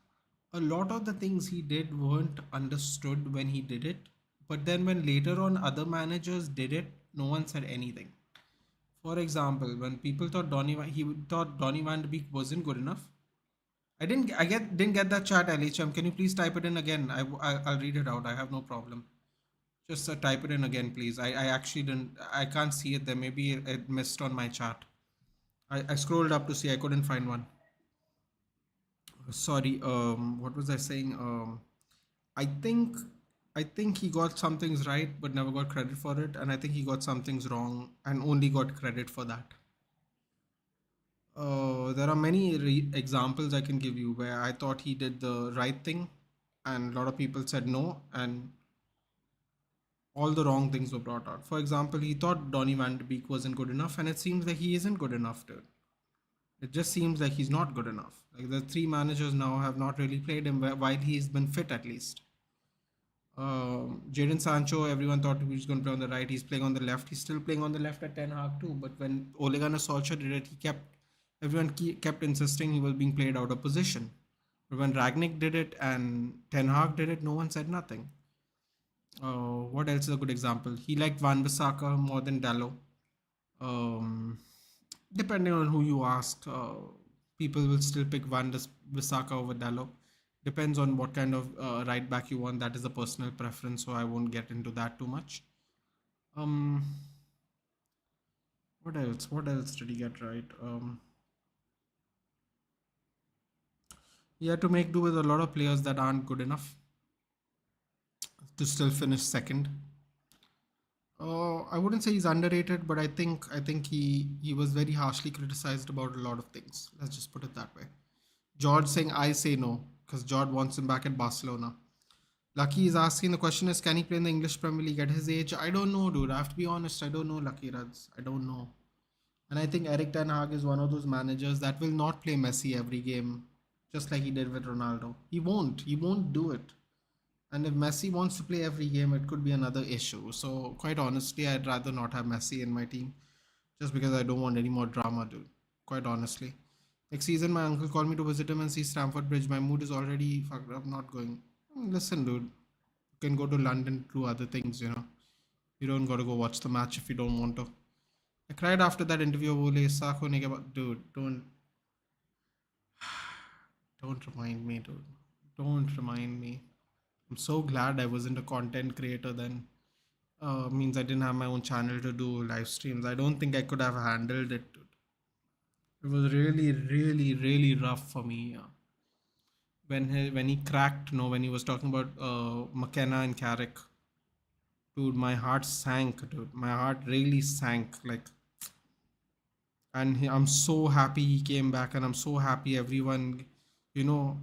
a lot of the things he did weren't understood when he did it. But then when later on other managers did it, no one said anything. For example, when people thought he thought Donny Van de Beek wasn't good enough. Didn't get that chat, LHM. Can you please type it in again? I'll read it out. I have no problem. Just type it in again, please. I actually didn't. I can't see it there. Maybe it missed on my chat. I scrolled up to see. I couldn't find one. Sorry. What was I saying? I think I think he got some things right, but never got credit for it, and I think he got some things wrong and only got credit for that. There are many examples I can give you where I thought he did the right thing, and a lot of people said no, and all the wrong things were brought out. For example, he thought Donny Van de Beek wasn't good enough, and it seems like he isn't good enough to. It just seems like he's not good enough. Like the three managers now have not really played him while he's been fit at least. Jadon Sancho, everyone thought he was going to play on the right. He's playing on the left. He's still playing on the left at Ten Hag too. But when Ole Gunnar Solskjaer did it, kept insisting he was being played out of position. But when Ragnick did it and Ten Hag did it, no one said nothing. What else is a good example? He liked Van Bissaka more than Dallo. Um, Depending on who you ask, people will still pick Bissaka over Dallo. Depends on what kind of right back you want. That is a personal preference, so I won't get into that too much. Um, what else? What else did he get right? He had to make do with a lot of players that aren't good enough to still finish second. I wouldn't say he's underrated, but I think he was very harshly criticized about a lot of things. Let's just put it that way. George saying I say no because George wants him back at Barcelona. Lucky is asking the question is can he play in the English Premier League at his age? I don't know, dude. I have to be honest. I don't know, Lucky Rads. I don't know. And I think Eric Ten Hag is one of those managers that will not play Messi every game, just like he did with Ronaldo. He won't. He won't do it. And if Messi wants to play every game, it could be another issue. So, quite honestly, I'd rather not have Messi in my team just because I don't want any more drama, dude. Quite honestly. Next season, my uncle called me to visit him and see Stamford Bridge. My mood is already fucked up, not going. Listen, dude, you can go to London to do other things, you know. You don't got to go watch the match if you don't want to. I cried after that interview of Ole Sako Nigga. Dude, don't remind me, dude. Don't remind me. I'm so glad I wasn't a content creator then. Means I didn't have my own channel to do live streams. I don't think I could have handled it. It was really, really, really rough for me. When he cracked, when he was talking about McKenna and Carrick, dude, my heart sank, dude. My heart really sank. I'm so happy he came back, and I'm so happy everyone, you know,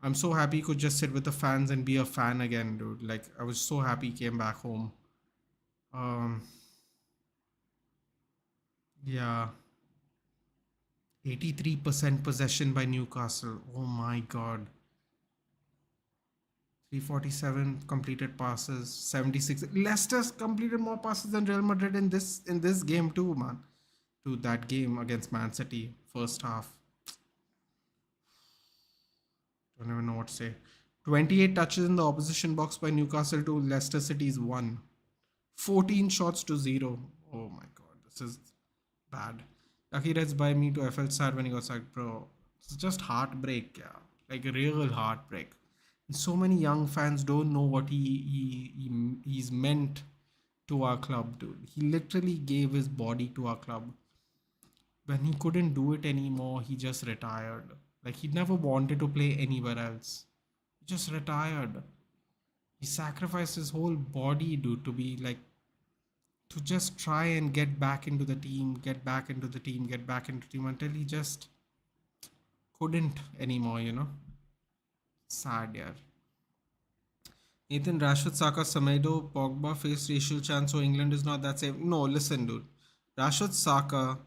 I'm so happy he could just sit with the fans and be a fan again, dude. Like, I was so happy he came back home. Um, yeah, 83% possession by Newcastle. Oh my God. 347 completed passes, 76. Leicester's completed more passes than Real Madrid in this game too, man. To that game against Man City, first half. Don't even know what to say. 28 touches in the opposition box by Newcastle to Leicester City's 1. 14 shots to 0. Oh my God, this is bad. Lucky Reds by me to FL Star when he got sacked, bro. It's just heartbreak, yeah. Like a real heartbreak. And so many young fans don't know what he's meant to our club, dude. He literally gave his body to our club. When he couldn't do it anymore, he just retired. Like he never wanted to play anywhere else. He just retired. He sacrificed his whole body, dude, to be like to just try and get back into the team, get back into the team, get back into the team until he just couldn't anymore, you know. Sad, yeah. Nathan Rashford, Saka, Semedo, Pogba face racial chance, so England is not that safe. No, listen, dude. Rashad Saka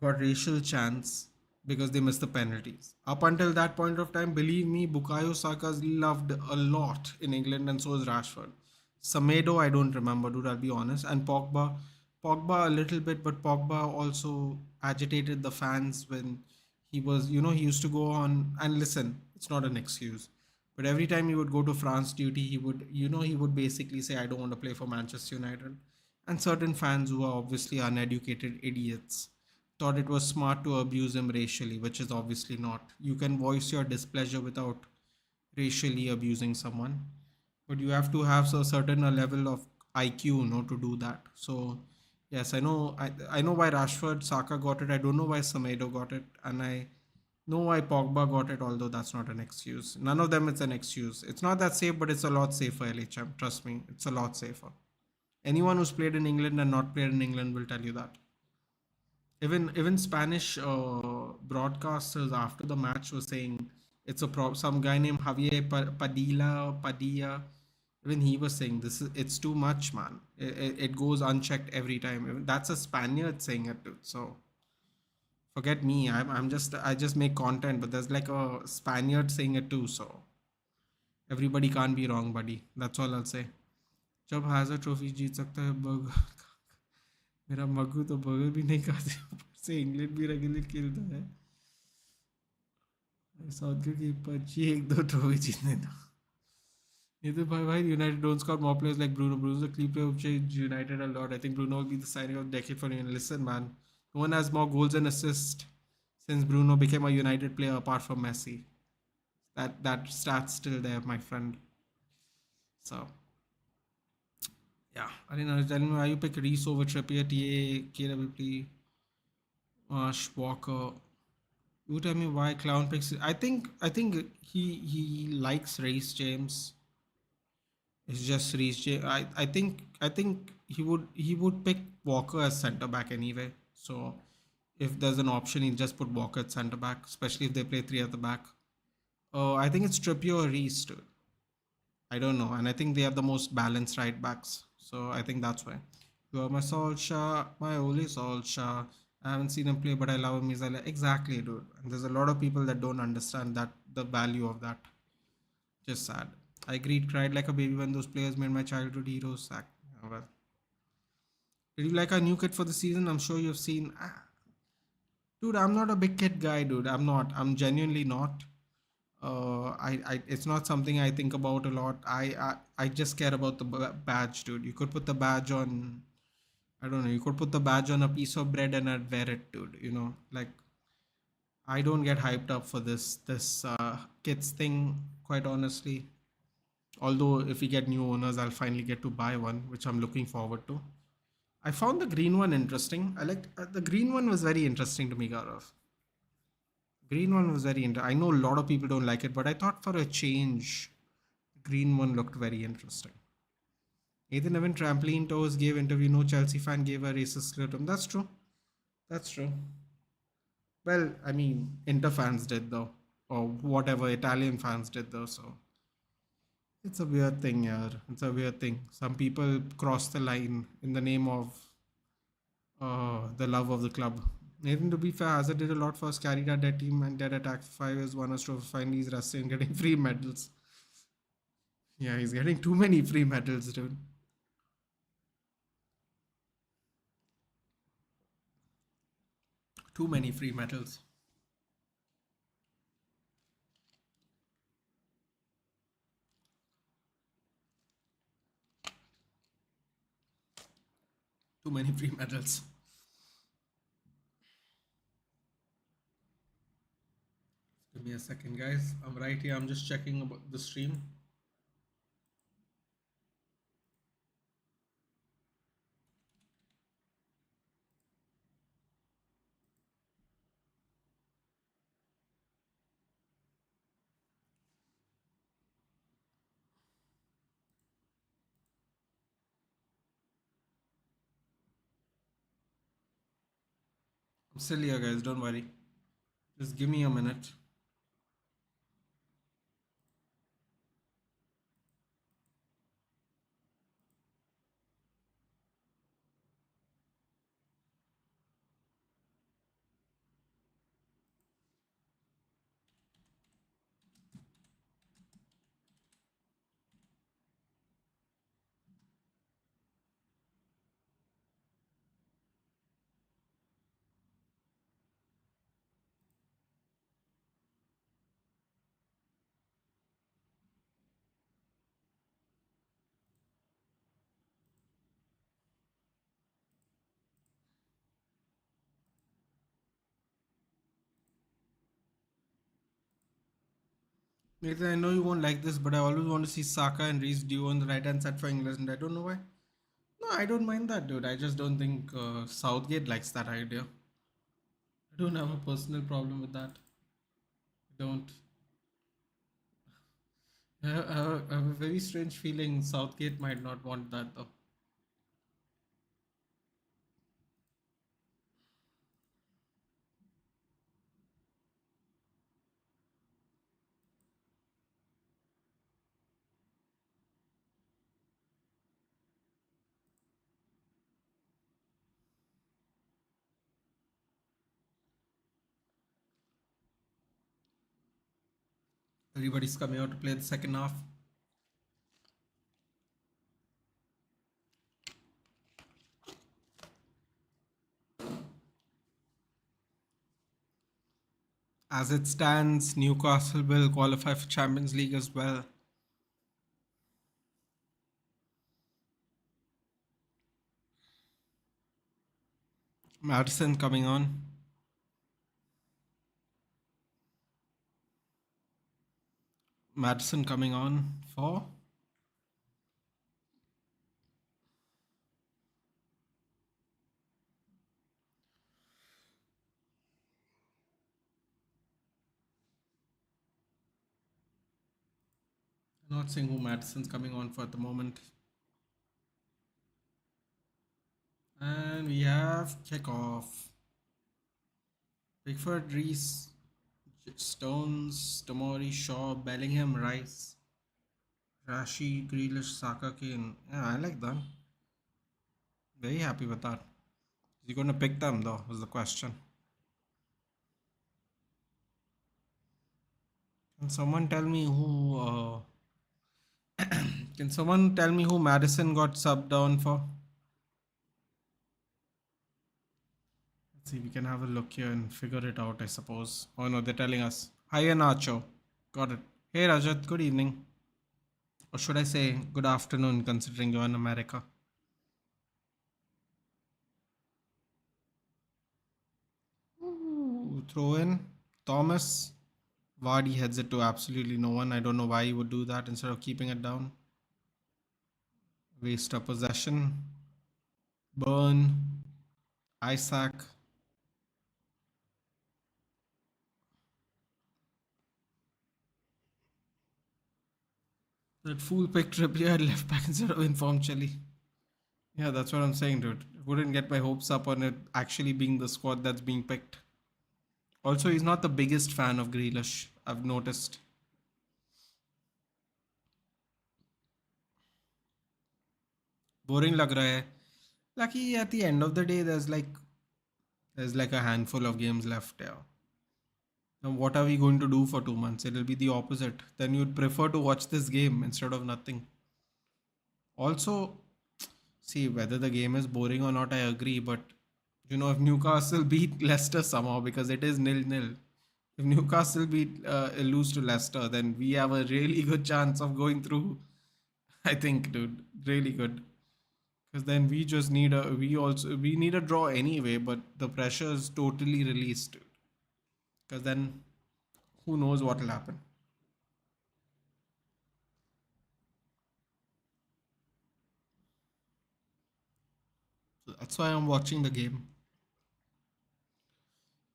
got racial chants because they missed the penalties. Up until that point of time, believe me, Bukayo Saka's loved a lot in England, and so is Rashford. Samedo, I don't remember, dude. I'll be honest. And Pogba a little bit, but Pogba also agitated the fans when he was, he used to go on and listen. It's not an excuse, but every time he would go to France duty, he would basically say, "I don't want to play for Manchester United." And certain fans who are obviously uneducated idiots thought it was smart to abuse him racially, which is obviously not. You can voice your displeasure without racially abusing someone, but you have to have a certain level of IQ, to do that. So, yes, I know. I know why Rashford Saka got it. I don't know why Samedo got it, and I know why Pogba got it. Although that's not an excuse. None of them is an excuse. It's not that safe, but it's a lot safer. LHM, trust me, it's a lot safer. Anyone who's played in England and not played in England will tell you that. Even Spanish broadcasters after the match were saying it's some guy named Javier Padilla. Even he was saying it's too much, man. It goes unchecked every time. That's a Spaniard saying it, dude. So forget me. I just make content, but there's like a Spaniard saying it too. So everybody can't be wrong, buddy. That's all I'll say. जब हैजर trophy जीत सकता है bug मेरा मग्गू तो burger भी नहीं खाते ऊपर से इंग्लैंड भी रेगुलर खेलता है साउथ की पची एक दो ट्रॉफी जीतने दो ये तो भाई United don't score more players like Bruno. Bruno's a key player who changed United a lot. I think Bruno will be the signing of the decade for United. Listen, man, no one has more goals and assists since Bruno became a United player apart from Messi. That stat's still there, my friend. So yeah, I don't know. Telling me why you pick Reese over Trippier, TA, KWP, Walker. You tell me why Clown picks. I think he likes Reece James. It's just Reece James. I think he would pick Walker as centre back anyway. So if there's an option, he'll just put Walker at centre back, especially if they play three at the back. I think it's Trippier or Reece, dude. I don't know, and I think they have the most balanced right backs. So I think that's why. You are my Solskjaer, my only Solskjaer. I haven't seen him play, but I love him. He's like, exactly, dude. And there's a lot of people that don't understand that the value of that. Just sad. I agreed, cried like a baby when those players made my childhood heroes sack. Yeah, well, did you like our new kit for the season? I'm sure you've seen. Dude, I'm not a big kit guy, dude. I'm not. I'm genuinely not. It's not something I think about a lot. I just care about the badge, dude. You could put the badge on. I don't know. You could put the badge on a piece of bread and I'd wear it, dude. Like I don't get hyped up for this kids thing, quite honestly. Although if we get new owners, I'll finally get to buy one, which I'm looking forward to. I found the green one interesting. I liked the green one was very interesting to me, Gaurav. Green one was very interesting. I know a lot of people don't like it, but I thought for a change, green one looked very interesting. Nathan Evan trampoline toes gave interview. No Chelsea fan gave a racist slur to him. That's true. That's true. Well, I mean, Inter fans did though, or whatever Italian fans did though. So it's a weird thing, yeah. It's a weird thing. Some people cross the line in the name of the love of the club. Nathan, to be fair, Hazard did a lot for us, carried our dead team and dead attack for 5 years, won us trophy, finally he's resting and getting free medals. Yeah, he's getting too many free medals, dude. Too many free medals. Too many free medals. Give me a second, guys. I'm right here. I'm just checking about the stream. I'm still here, guys. Don't worry. Just give me a minute. Nathan, I know you won't like this, but I always want to see Saka and Reece Dew on the right hand side for England, and I don't know why. No, I don't mind that, dude. I just don't think Southgate likes that idea. I don't have a personal problem with that. I don't. I have a very strange feeling Southgate might not want that though. Everybody's coming out to play the second half. As it stands, Newcastle will qualify for Champions League as well. Madison coming on. Madison coming on for. I'm not saying who Madison's coming on for at the moment. And we have kickoff. Pickford, Reese, Stones, Tomori, Shaw, Bellingham, Rice, Rashi, Grealish, Saka, Kane. Yeah, I like that. Very happy with that. Is he going to pick them though? Was the question. Can someone tell me who? Can someone tell me who Madison got subbed down for? Let's see. We can have a look here and figure it out. I suppose. Oh no, they're telling us. Hiya Nacho. Got it. Hey Rajat. Good evening. Or should I say good afternoon, considering you're in America. Ooh, throw in Thomas. Vardy heads it to absolutely no one. I don't know why he would do that instead of keeping it down. Waste a possession. Burn. Isaac. That fool picked Trippier at left back instead of informed Chile. Yeah, that's what I'm saying, dude. Wouldn't get my hopes up on it actually being the squad that's being picked. Also, he's not the biggest fan of Grealish, I've noticed. Boring lag raha hai. Lucky at the end of the day, there's like a handful of games left. Yeah. Now, what are we going to do for 2 months? It'll be the opposite. Then you'd prefer to watch this game instead of nothing. Also, see whether the game is boring or not. I agree, but if Newcastle beat Leicester somehow because it is 0-0. If Newcastle lose to Leicester, then we have a really good chance of going through. I think, dude, really good. Because then we need a draw anyway, but the pressure is totally released. Because then who knows what will happen. So that's why I'm watching the game.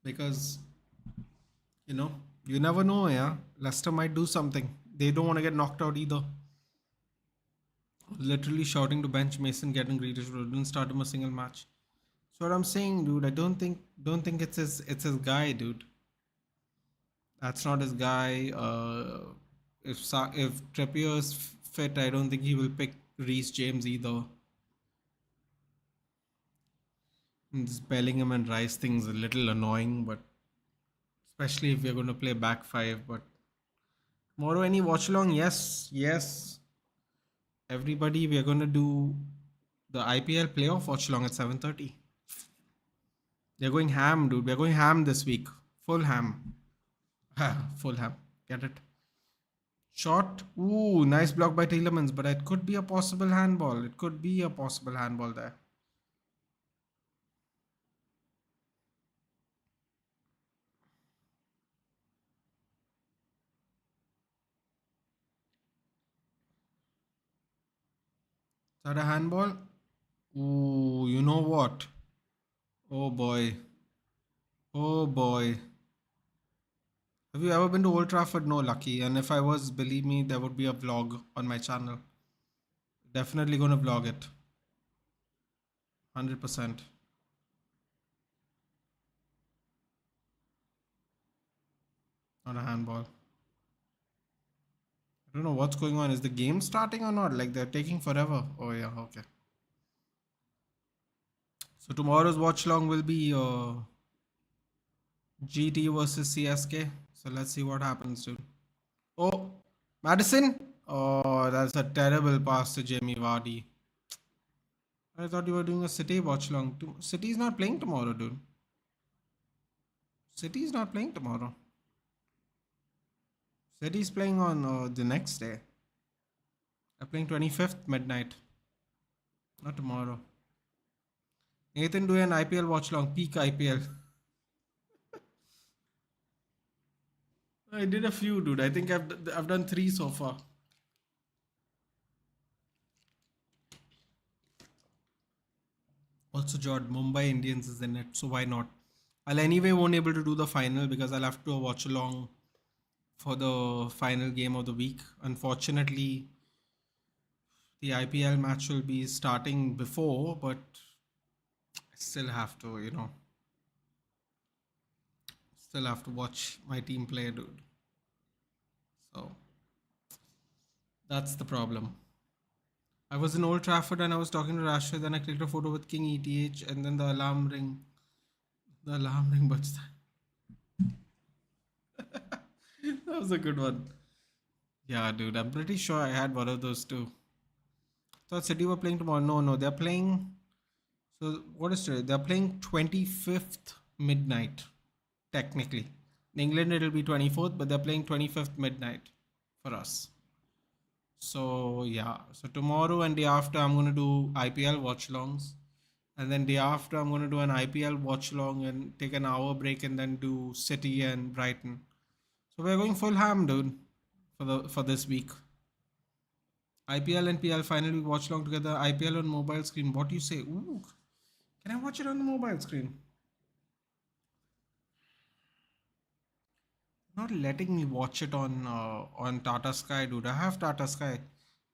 Because you know, you never know, yeah. Leicester might do something. They don't want to get knocked out either. Literally shouting to bench Mason, getting Grealish, didn't start him a single match. So what I'm saying, dude, I don't think it's his guy, dude. That's not his guy. If Trippier's fit, I don't think he will pick Reece James either. And this Bellingham and Rice thing's a little annoying, but especially if we're going to play back five. But tomorrow, any watch along? Yes, yes. Everybody, we are going to do the IPL playoff watch along at 7:30. They're going ham, dude. We're going ham this week. Full ham. Full ham. Get it? Shot. Ooh, nice block by Tielemans, but it could be a possible handball. It could be a possible handball there. that a handball? Ooh, you know what? Oh boy. Oh boy. Have you ever been to Old Trafford? No, lucky. And if I was, believe me, there would be a vlog on my channel. Definitely gonna vlog it. 100%. Not a handball. I don't know what's going on. Is the game starting or not? Like they're taking forever. Oh yeah, okay. So tomorrow's watch long will be GT versus CSK. So let's see what happens, dude. Oh, Madison. Oh, that's a terrible pass to Jamie Vardy. I thought you were doing a City watch long. City's not playing tomorrow, dude. City's not playing tomorrow. City's playing on the next day. They're playing 25th midnight. Not tomorrow. Nathan, do an IPL watch long. Peak IPL. I did a few, dude. I think I've done three so far. Also, Jord, Mumbai Indians is in it, so why not? I'll anyway won't able to do the final because I'll have to watch along for the final game of the week. Unfortunately, the IPL match will be starting before, but I still have to, still have to watch my team play, dude. So that's the problem. I was in Old Trafford and I was talking to Rashid, then I clicked a photo with King ETH, and then the alarm ring. The alarm ring, but that was a good one. Yeah, dude, I'm pretty sure I had one of those too. Thought City were playing tomorrow. No, no, they're playing. So what is today? They're playing 25th midnight, technically. In England, it'll be 24th, but they're playing 25th midnight for us. So yeah, so tomorrow and day after, I'm gonna do IPL watch longs, and then day after, I'm gonna do an IPL watch long and take an hour break, and then do City and Brighton. So we're going full ham, dude, for this week. IPL and PL finally watch long together. IPL on mobile screen. What do you say? Ooh, can I watch it on the mobile screen? Not letting me watch it on Tata Sky, dude. I have Tata Sky.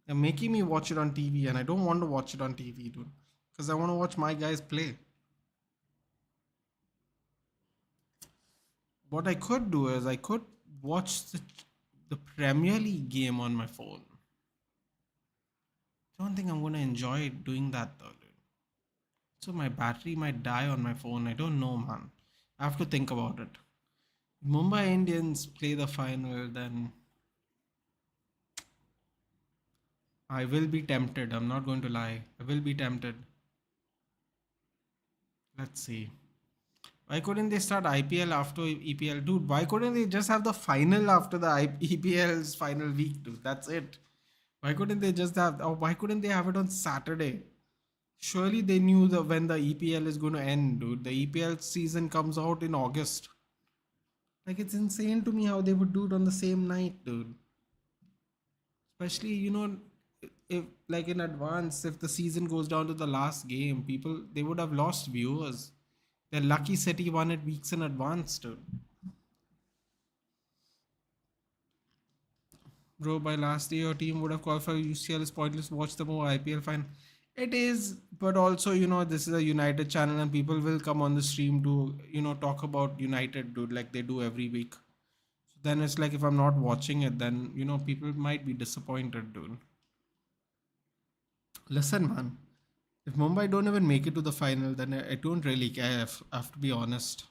They're making me watch it on TV, and I don't want to watch it on TV, dude, because I want to watch my guys play. What I could do is I could watch the Premier League game on my phone. Don't think I'm gonna enjoy doing that though, dude. So my battery might die on my phone. I don't know, man. I have to think about it. Mumbai Indians play the final, then I will be tempted. I'm not going to lie. I will be tempted. Let's see. Why couldn't they start IPL after EPL? Dude, why couldn't they just have the final after the EPL's final week, dude? That's it. Why couldn't they just have, or why couldn't they have it on Saturday? Surely they knew when the EPL is going to end, dude. The EPL season comes out in August. Like, it's insane to me how they would do it on the same night, dude. Especially, if like in advance, if the season goes down to the last game, people they would have lost viewers. They're lucky City won it weeks in advance, dude. Bro, by last day your team would have qualified. UCL is pointless. Watch the more IPL fine. It is, but also, this is a United channel and people will come on the stream to, talk about United, dude, like they do every week. So then it's like if I'm not watching it, then, people might be disappointed, dude. Listen, man. If Mumbai don't even make it to the final, then I don't really care. I have to be honest.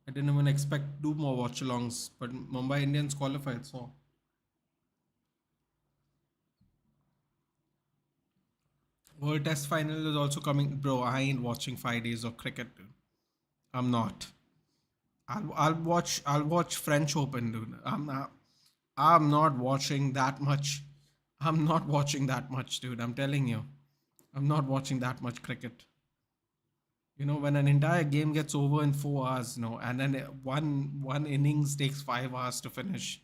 I didn't even expect two more watch-alongs, but Mumbai Indians qualified. So World Test final is also coming, bro. I ain't watching 5 days of cricket, dude. I'm not. I'll watch French Open, dude. I'm not watching that much. I'm not watching that much, dude. I'm telling you. I'm not watching that much cricket. When an entire game gets over in 4 hours, and then one innings takes 5 hours to finish.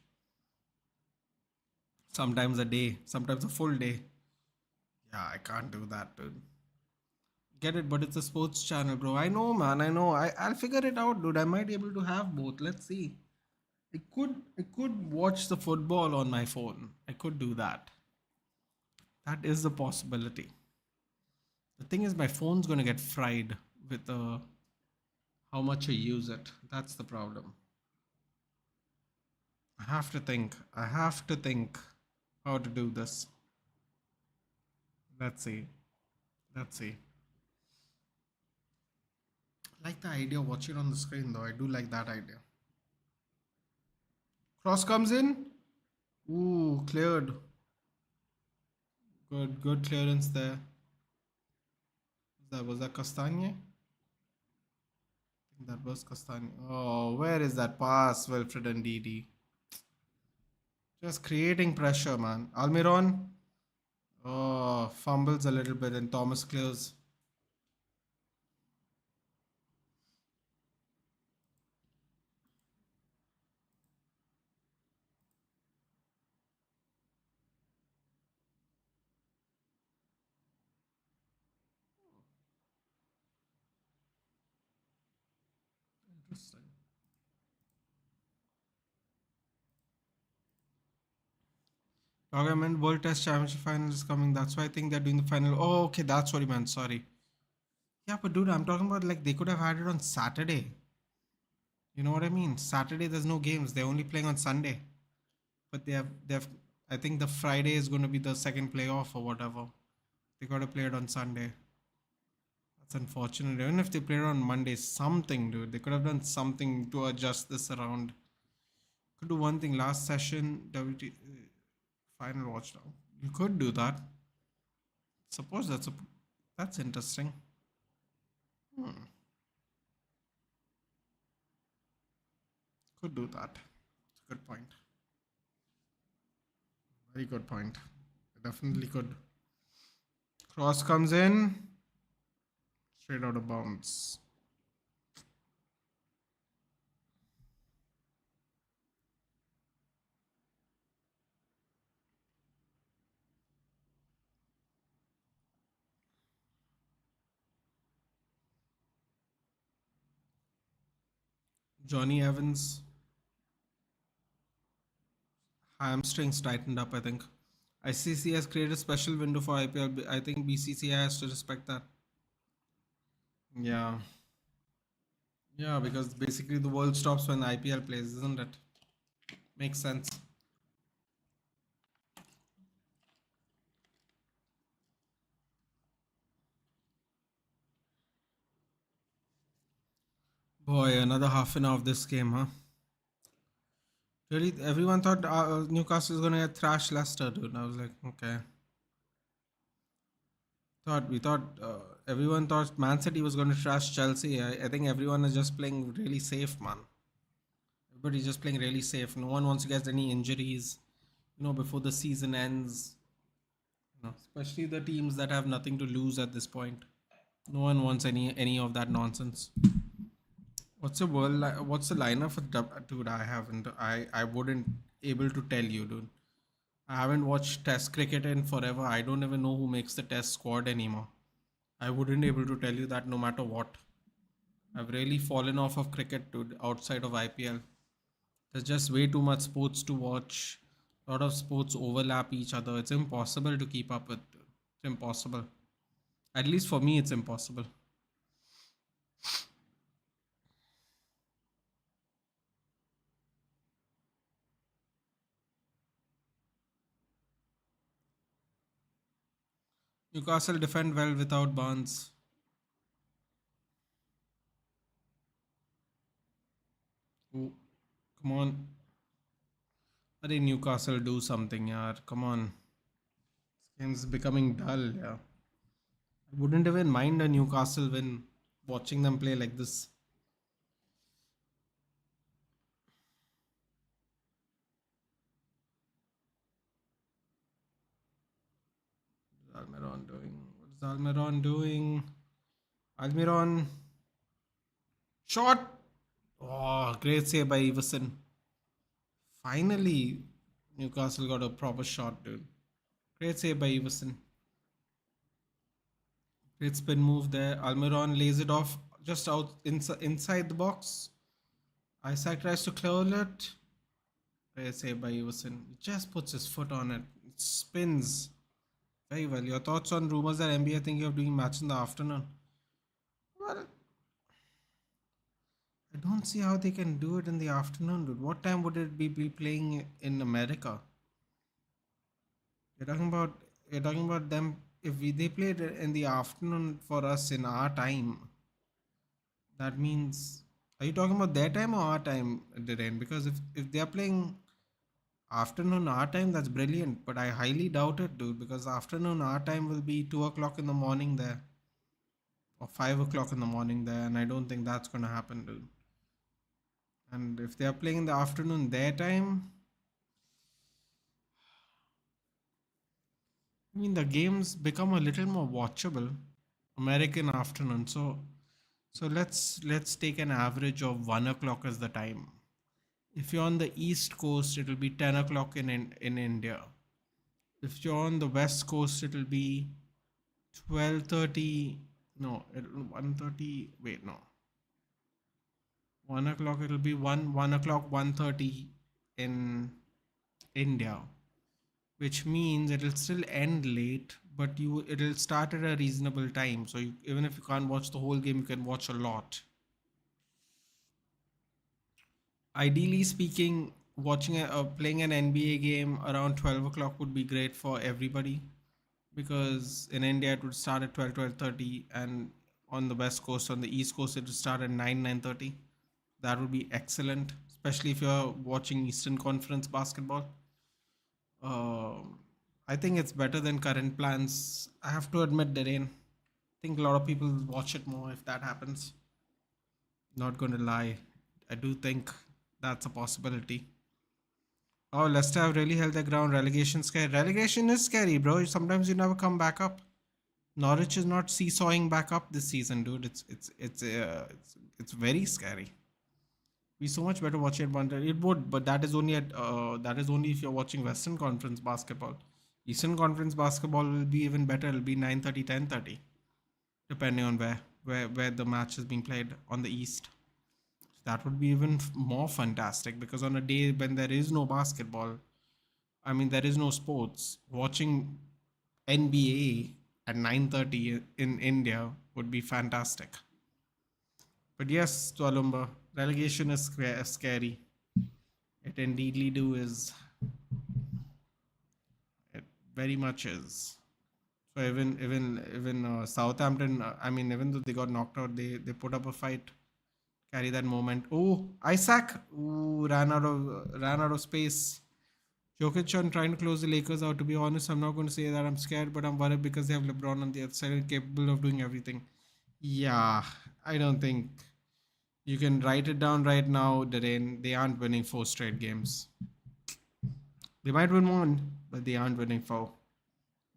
Sometimes a day, sometimes a full day. Yeah, I can't do that, dude. Get it, but it's a sports channel, bro. I know, man. I know. I'll figure it out, dude. I might be able to have both. Let's see. I could watch the football on my phone. I could do that. That is the possibility. The thing is, my phone's gonna get fried with how much I use it. That's the problem. I have to think. I have to think how to do this. Let's see. Let's see. I like the idea. Watch it on the screen, though. I do like that idea. Cross comes in. Ooh, cleared. Good clearance there. Was that Castagne? I think that was Castagne. Oh, where is that pass, Wilfred and Didi? Just creating pressure, man. Almiron. Oh, fumbles a little bit, and Thomas clears. Interesting. Tournament World Test Championship final is coming. That's why I think they're doing the final. Oh, okay, that's what you meant. Sorry. Yeah, but dude, I'm talking about like they could have had it on Saturday. You know what I mean? Saturday there's no games. They're only playing on Sunday. But they have I think the Friday is going to be the second playoff or whatever. They got to play it on Sunday. That's unfortunate. Even if they played it on Monday, something, dude. They could have done something to adjust this around. Could do one thing. Last session, final watchdown. You could do that. Suppose that's interesting. Hmm. Could do that. It's a good point. Very good point. Definitely could. Cross comes in. Straight out of bounds. Johnny Evans. Hamstrings tightened up, I think. ICC has created a special window for IPL. I think BCCI has to respect that. Yeah. Yeah, because basically the world stops when the IPL plays, isn't it? Makes sense. Boy, another half an hour of this game, huh? Really, everyone thought Newcastle was gonna get thrashed Leicester, dude. I was like, okay. Everyone thought Man City was gonna trash Chelsea. I think everyone is just playing really safe, man. Everybody's just playing really safe. No one wants to get any injuries, before the season ends. Especially the teams that have nothing to lose at this point. No one wants any of that nonsense. What's the lineup for dude? I haven't. I wouldn't able to tell you, dude. I haven't watched Test cricket in forever. I don't even know who makes the Test squad anymore. I wouldn't able to tell you that no matter what. I've really fallen off of cricket, dude. Outside of IPL, there's just way too much sports to watch. A lot of sports overlap each other. It's impossible to keep up with. Dude. It's impossible. At least for me, it's impossible. Newcastle defend well without Barnes. Oh, come on. Arey Newcastle do something, yaar. Come on. This game's becoming dull, yeah. I wouldn't even mind a Newcastle win watching them play like this. What's Almiron doing? What's Almiron doing? Almiron. Shot! Oh, great save by Iverson. Finally. Newcastle got a proper shot, dude. Great save by Everson. Great spin move there. Almiron lays it off just inside the box. Isaac tries to clear it. Great save by Everson. He just puts his foot on it. It spins very well. Your thoughts on rumors that NBA thinking of doing match in the afternoon? Well, I don't see how they can do it in the afternoon, dude. What time would it be playing in America? You're talking about you're talking about them if they played in the afternoon for us in our time. That means are you talking about their time or our time, Dhiren? Because if they are playing afternoon our time, that's brilliant. But I highly doubt it, dude. Because afternoon our time will be 2 o'clock in the morning there or 5 o'clock in the morning there, and I don't think that's gonna happen, dude. And if they are playing in the afternoon their time, I mean, the games become a little more watchable. American afternoon. So let's take an average of 1 o'clock as the time. If you're on the East Coast, it'll be 10 o'clock in India. If you're on the West Coast, it'll be 12:30. No, it'll 1:30. Wait, no. 1 o'clock. It'll be one o'clock 1:30 in India, which means it'll still end late, but it'll start at a reasonable time. So even if you can't watch the whole game, you can watch a lot. Ideally speaking, playing an NBA game around 12 o'clock would be great for everybody because in India it would start at 12:30, and on the West Coast, on the East Coast, it would start at 9:30. That would be excellent, especially if you're watching Eastern Conference basketball. Um, I think it's better than current plans. I have to admit, Darren, I think a lot of people will watch it more if that happens. Not going to lie, I do think that's a possibility. Oh, Leicester have really held their ground. Relegation scary. Relegation is scary, bro. Sometimes you never come back up. Norwich is not seesawing back up this season, dude. It's very scary. Be so much better watching it one day. It would, but that is only if you're watching Western Conference basketball. Eastern Conference basketball will be even better. It'll be 9:30, 10:30, depending on where the match is being played on the East. That would be even more fantastic because on a day when there is no basketball, I mean there is no sports, watching NBA at 9:30 in India would be fantastic. But yes, Tualumba, relegation is scary. It indeedly do is. It very much is. So even Southampton, I mean, even though they got knocked out, they put up a fight, carry that moment. Oh, Isaac, ooh, ran out of space. Jokic on trying to close the Lakers out. To be honest, I'm not going to say that I'm scared, but I'm worried because they have LeBron on the other side and capable of doing everything. Yeah, I don't think you can write it down right now, Darren. They aren't winning 4 straight games. They might win one, but they aren't winning 4.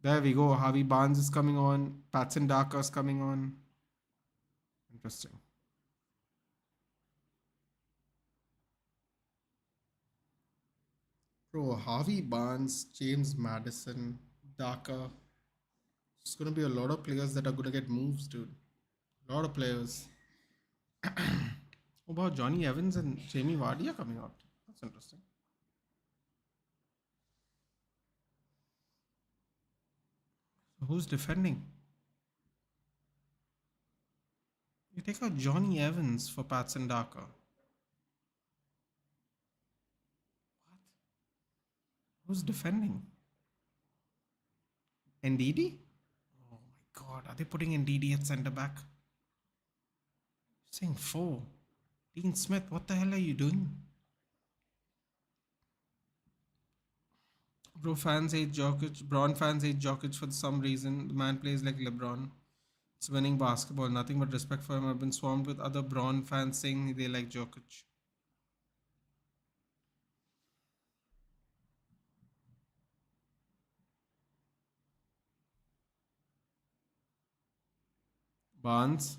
There we go. Harvey Barnes is coming on. Patson Daka is coming on. Interesting. Bro, Harvey Barnes, James Madison, Daka. It's going to be a lot of players that are going to get moves, dude. A lot of players. What about Johnny Evans and Jamie Vardy are coming out? That's interesting. So who's defending? You take out Johnny Evans for Patson Daka. What? Who's defending? NDD? Oh my god, are they putting NDD at centre back? Saying 4. Dean Smith, what the hell are you doing? Bro, fans hate Jokic. Braun fans hate Jokic for some reason. The man plays like LeBron. It's winning basketball. Nothing but respect for him. I've been swarmed with other Braun fans saying they like Jokic. Barnes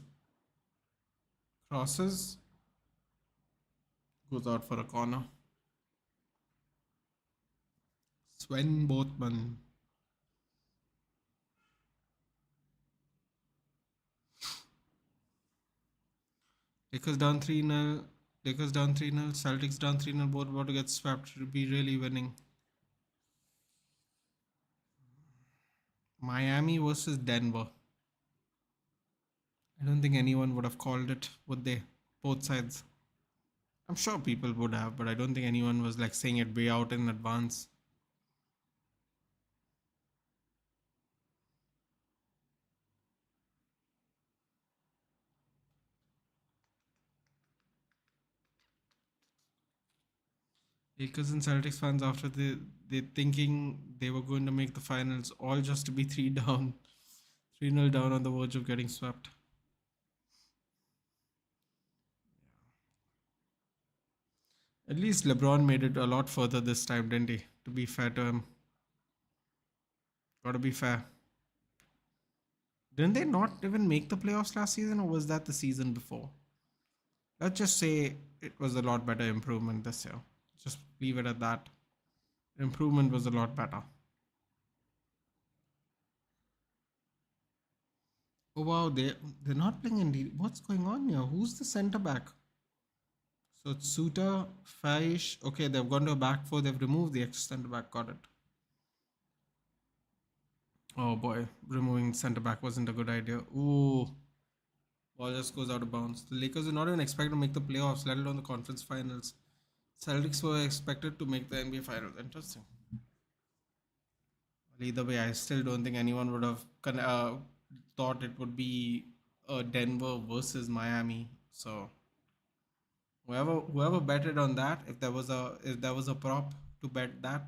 crosses, goes out for a corner. Sven Bothman. Lakers down 3-0. Lakers down 3-0. Celtics down 3-0. Both about to get swept. To be really winning. Miami versus Denver. I don't think anyone would have called it, would they? Both sides. I'm sure people would have, but I don't think anyone was like saying it way out in advance. Lakers and Celtics fans after they thinking they were going to make the finals, all just to be 3 down, 3-0 down on the verge of getting swept. At least LeBron made it a lot further this time, didn't he? To be fair to him. Gotta be fair. Didn't they not even make the playoffs last season, or was that the season before? Let's just say it was a lot better improvement this year. Just leave it at that. Improvement was a lot better. Oh wow, they're not playing in. What's going on here? Who's the center back? So it's Suter, Faish. Okay, they've gone to a back four. They've removed the ex center back. Got it. Oh boy, removing center back wasn't a good idea. Ooh, ball just goes out of bounds. The Lakers are not even expected to make the playoffs, let alone the conference finals. Celtics were expected to make the NBA finals. Interesting. Well, either way, I still don't think anyone would have thought it would be Denver versus Miami. So whoever betted on that, if there was a prop to bet that,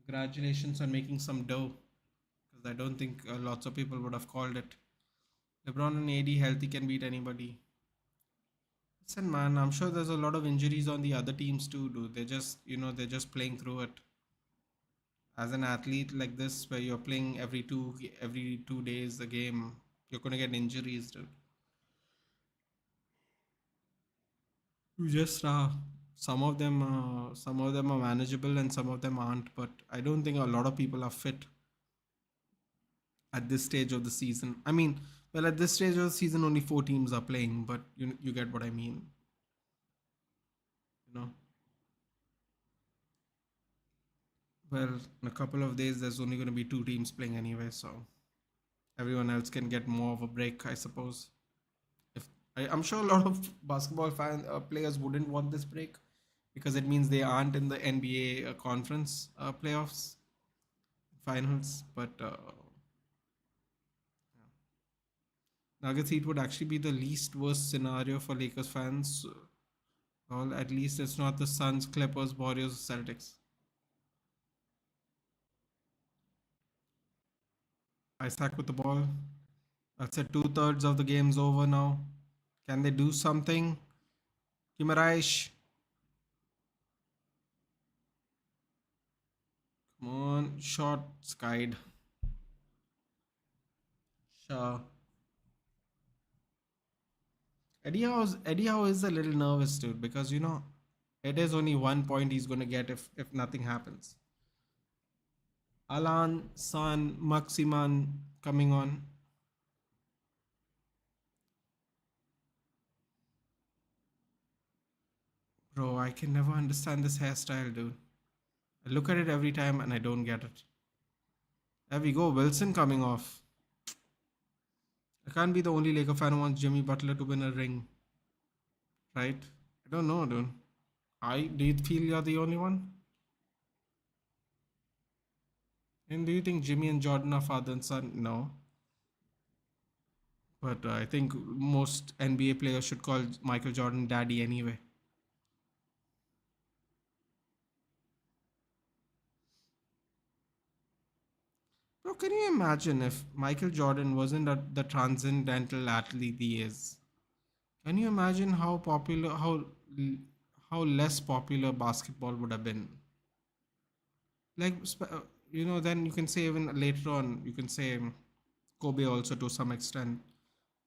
congratulations on making some dough. Because I don't think lots of people would have called it. LeBron and AD healthy can beat anybody. Listen, man, I'm sure there's a lot of injuries on the other teams too, dude. They're just playing through it. As an athlete like this, where you're playing every 2 days a game, you're gonna get injuries, dude. You just some of them are manageable and some of them aren't. But I don't think a lot of people are fit at this stage of the season. I mean, well, at this stage of the season, only 4 teams are playing, but you get what I mean. You know, well, in a couple of days, there's only going to be 2 teams playing anyway, so everyone else can get more of a break, I suppose. If I'm sure a lot of basketball players wouldn't want this break because it means they aren't in the NBA conference playoffs finals, but Nuggets Heat would actually be the least worst scenario for Lakers fans. Well, at least it's not the Suns, Clippers, Warriors, Celtics. Isaac with the ball. That's it. 2/3 of the game's over now. Can they do something? Kimarash. Come on. Shot. Skied. Sure. Eddie Howe is a little nervous, dude, because it is only 1 point he's gonna get if nothing happens. Alan, San, Maximan coming on. Bro, I can never understand this hairstyle, dude. I look at it every time and I don't get it. There we go, Wilson coming off. I can't be the only Laker fan who wants Jimmy Butler to win a ring, right? I don't know, dude. Do you feel you're the only one? And do you think Jimmy and Jordan are father and son? No. But I think most NBA players should call Michael Jordan daddy anyway. Bro, can you imagine if Michael Jordan wasn't the transcendental athlete he is? Can you imagine how less popular basketball would have been? Like, then you can say even later on, you can say Kobe also to some extent.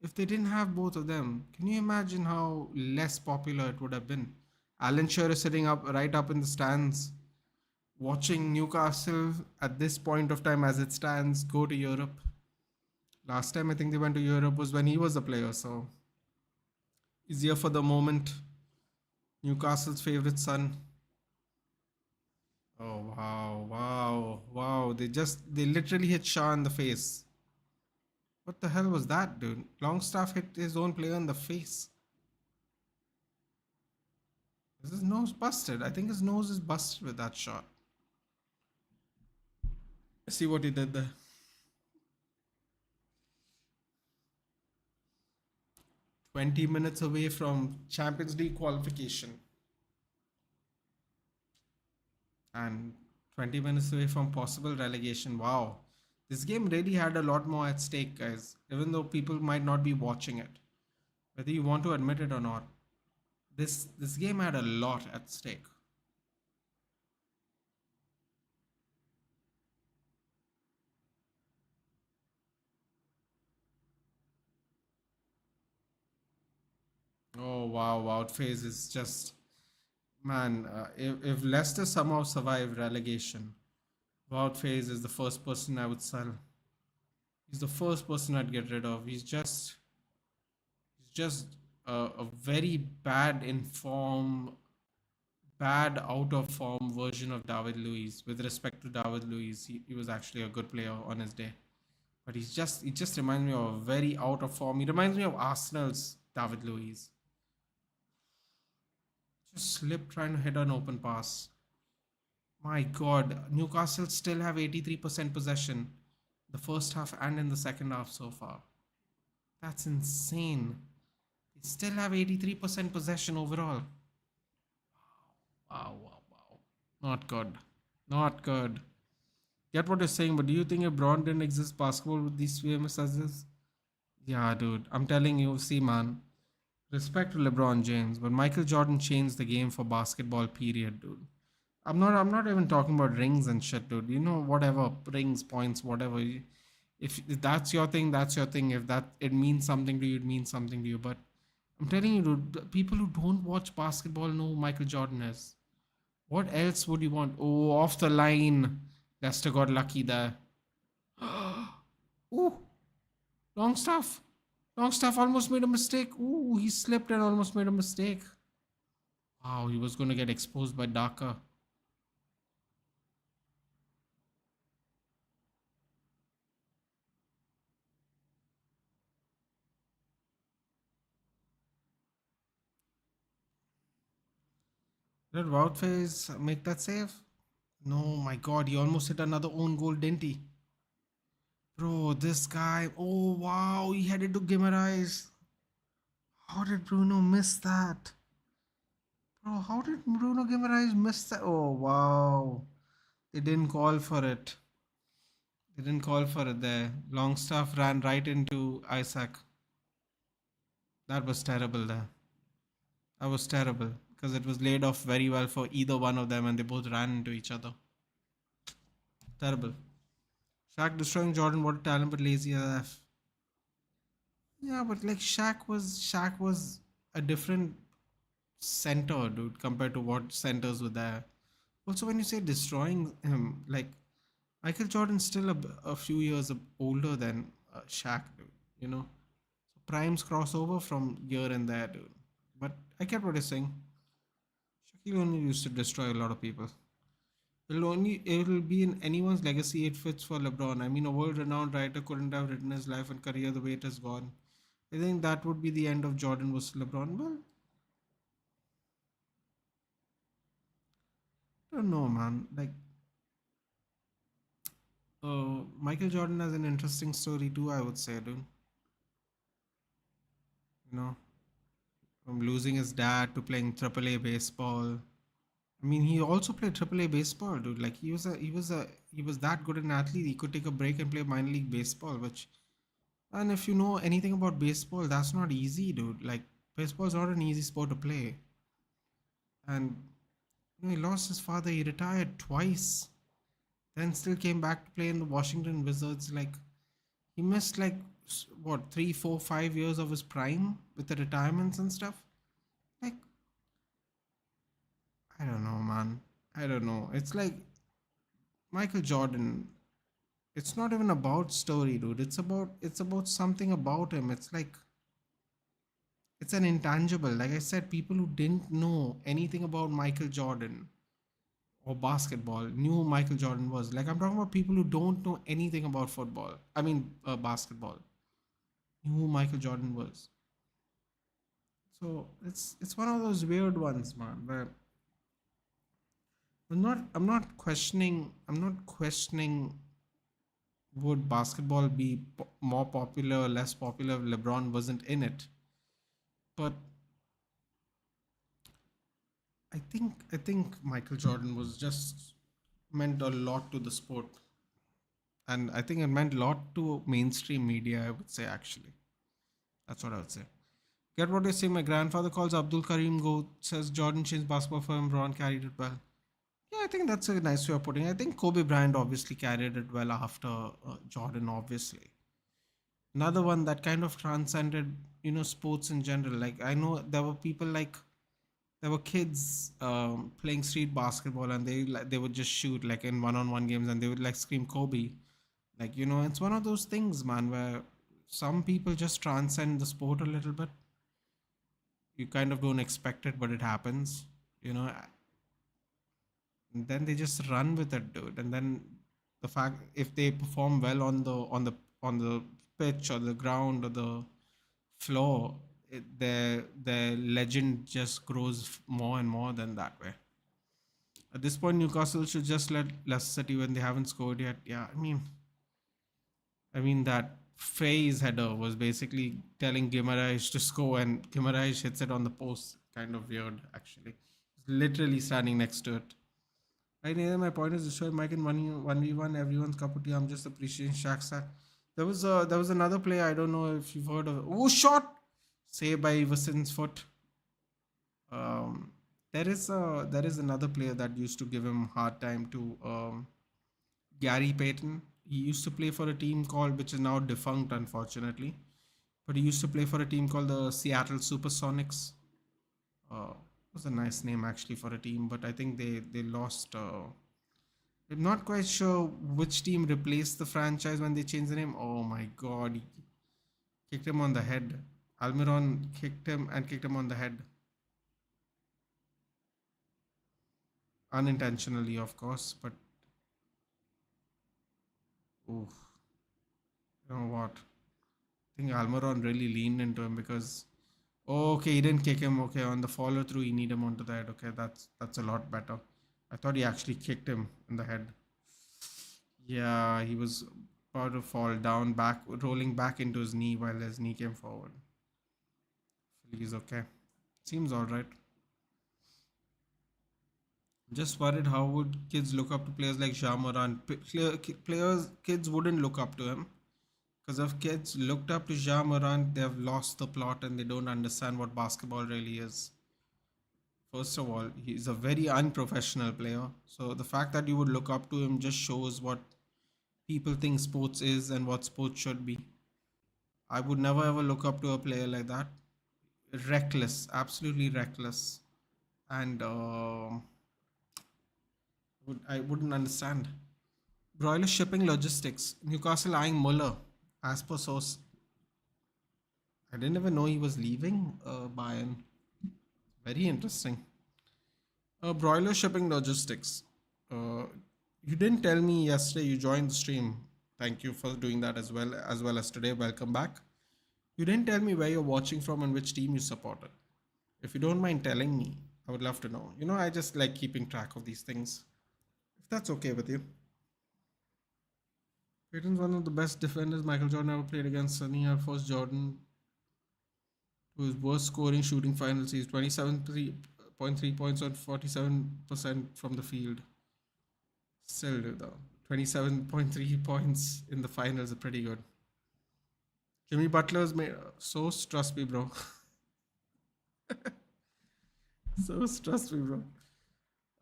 If they didn't have both of them, can you imagine how less popular it would have been? Alan Shearer is sitting up right up in the stands. Watching Newcastle at this point of time as it stands go to Europe. Last time I think they went to Europe was when he was a player, so easier for the moment. Newcastle's favorite son. Oh wow, wow, wow. They literally hit Shaw in the face. What the hell was that, dude? Longstaff hit his own player in the face. Is his nose busted? I think his nose is busted with that shot. See what he did there. 20 minutes away from Champions League qualification and 20 minutes away from possible relegation. Wow. This game really had a lot more at stake, guys, even though people might not be watching it. Whether you want to admit it or not, this game had a lot at stake. Oh wow, Wout phase is just man. If Leicester somehow survive relegation, Wout phase is the first person I would sell. He's the first person I'd get rid of. He's just a very bad out of form version of David Luiz. With respect to David Luiz, he was actually a good player on his day, but he just reminds me of a very out of form. He reminds me of Arsenal's David Luiz. Just slipped trying to hit an open pass. My God, Newcastle still have 83% possession, the first half and in the second half so far. That's insane. They still have 83% possession overall. Wow, wow, wow. Not good. Not good. Get what you're saying, but do you think if Braun didn't exist, basketball would be famous as this? Yeah, dude. I'm telling you, see, man. Respect to LeBron James, but Michael Jordan changed the game for basketball, period, dude. I'm not even talking about rings and shit, dude. You know, whatever, rings, points, whatever. If that's your thing, that's your thing. If that it means something to you, it means something to you. But I'm telling you, dude, the people who don't watch basketball know who Michael Jordan is. What else would you want? Oh, off the line. Leicester got lucky there. Ooh, Longstaff. Longstaff almost made a mistake. Ooh, he slipped and almost made a mistake. Wow, he was going to get exposed by Daka. Did Woutface make that save? No, my God, he almost hit another own goal, didn't he? Bro, this guy. Oh, wow, he headed to Guimaraes. How did Bruno miss that? Bro, how did Bruno Guimaraes miss that? Oh, wow. They didn't call for it. They didn't call for it there. Longstaff ran right into Isaac. That was terrible there. That was terrible because it was laid off very well for either one of them and they both ran into each other. Terrible. Shaq destroying Jordan, what a talent, but lazy AF. Yeah, but like Shaq was a different center, dude, compared to what centers were there. Also, when you say destroying him, like Michael Jordan's still a few years older than Shaq, dude. You know, so primes crossover from here and there, dude. But I get what you're saying. Shaquille O'Neal used to destroy a lot of people. It'll be in anyone's legacy. It fits for LeBron. I mean, a world-renowned writer couldn't have written his life and career the way it has gone. I think that would be the end of Jordan versus LeBron. Well, I don't know, man. Like, Michael Jordan has an interesting story too. I would say, dude. You know, from losing his dad to playing AAA baseball. I mean, he also played AAA baseball, dude. Like, he was that good an athlete. He could take a break and play minor league baseball, which and if you know anything about baseball, that's not easy, dude. Like, baseball's not an easy sport to play. And he lost his father. He retired twice. Then still came back to play in the Washington Wizards. Like, he missed like what 3, 4, 5 years of his prime with the retirements and stuff. Like, I don't know, man. I don't know. It's like Michael Jordan, it's not even about story, dude. It's about something about him. It's like it's an intangible. Like I said, people who didn't know anything about Michael Jordan or basketball knew who Michael Jordan was. Like I'm talking about people who don't know anything about football. I mean, basketball knew who Michael Jordan was. So it's one of those weird ones, man. Where I'm not questioning would basketball be more popular, less popular if LeBron wasn't in it. But I think Michael Jordan was just meant a lot to the sport, and I think it meant a lot to mainstream media. I would say actually, that's what I would say. Get what you say. My grandfather calls Abdul Karim Go says Jordan changed basketball for him. Ron carried it well. Yeah, I think that's a nice way of putting it. I think Kobe Bryant obviously carried it well after Jordan, obviously. Another one that kind of transcended, sports in general. Like, I know there were people like, there were kids playing street basketball and they would just shoot like in one-on-one games and they would like scream Kobe. Like, it's one of those things, man, where some people just transcend the sport a little bit. You kind of don't expect it, but it happens. You know, and then they just run with it, dude. And then the fact if they perform well on the pitch or the ground or the floor, their legend just grows more and more than that way. At this point, Newcastle should just let Leicester City when they haven't scored yet. Yeah, I mean that phase header was basically telling Guimaraes to score, and Guimaraes hits it on the post. Kind of weird, actually. He's literally standing next to it. Right, Nathan, my point is destroyed. Mike in 1v1, everyone's cup of tea. I'm just appreciating Shaq's stat. There was another player, I don't know if you've heard of it. Oh, shot! Saved by Iverson's foot. There is another player that used to give him hard time to Gary Payton. He used to play for a team called, which is now defunct, unfortunately. But he used to play for a team called the Seattle Supersonics. It was a nice name actually for a team, but I think they lost. I'm not quite sure which team replaced the franchise when they changed the name. Oh my god, he kicked him on the head. Almiron kicked him and kicked him on the head. Unintentionally, of course, but oof, you know what? I think Almiron really leaned into him because okay, he didn't kick him. Okay, on the follow through, he need him onto the head. Okay, that's a lot better. I thought he actually kicked him in the head. Yeah, he was about to fall down, back rolling back into his knee while his knee came forward. He's okay. Seems all right. Just worried how would kids look up to players like Jamoran? Players, kids wouldn't look up to him because if kids looked up to Jamoran, they've lost the plot and they don't understand what basketball really is. First of all, he's a very unprofessional player. So the fact that you would look up to him just shows what people think sports is and what sports should be. I would never ever look up to a player like that. Reckless, absolutely reckless, and I wouldn't understand. Broiler shipping logistics. Newcastle eyeing Muller, as per source. I didn't even know he was leaving Bayern. Very interesting. Broiler shipping logistics. Uh, you didn't tell me yesterday you joined the stream. Thank you for doing that as well as today. Welcome back. You didn't tell me where you're watching from and which team you supported. If you don't mind telling me, I would love to know. I just like keeping track of these things. If that's okay with you. Peyton's one of the best defenders Michael Jordan ever played against. Sunny Air Force Jordan, who is worst scoring shooting finals. He's 27.3 points on 47% from the field. Still, though, 27.3 points in the finals are pretty good. Jimmy Butler's made so trust me, bro. So trust me, bro.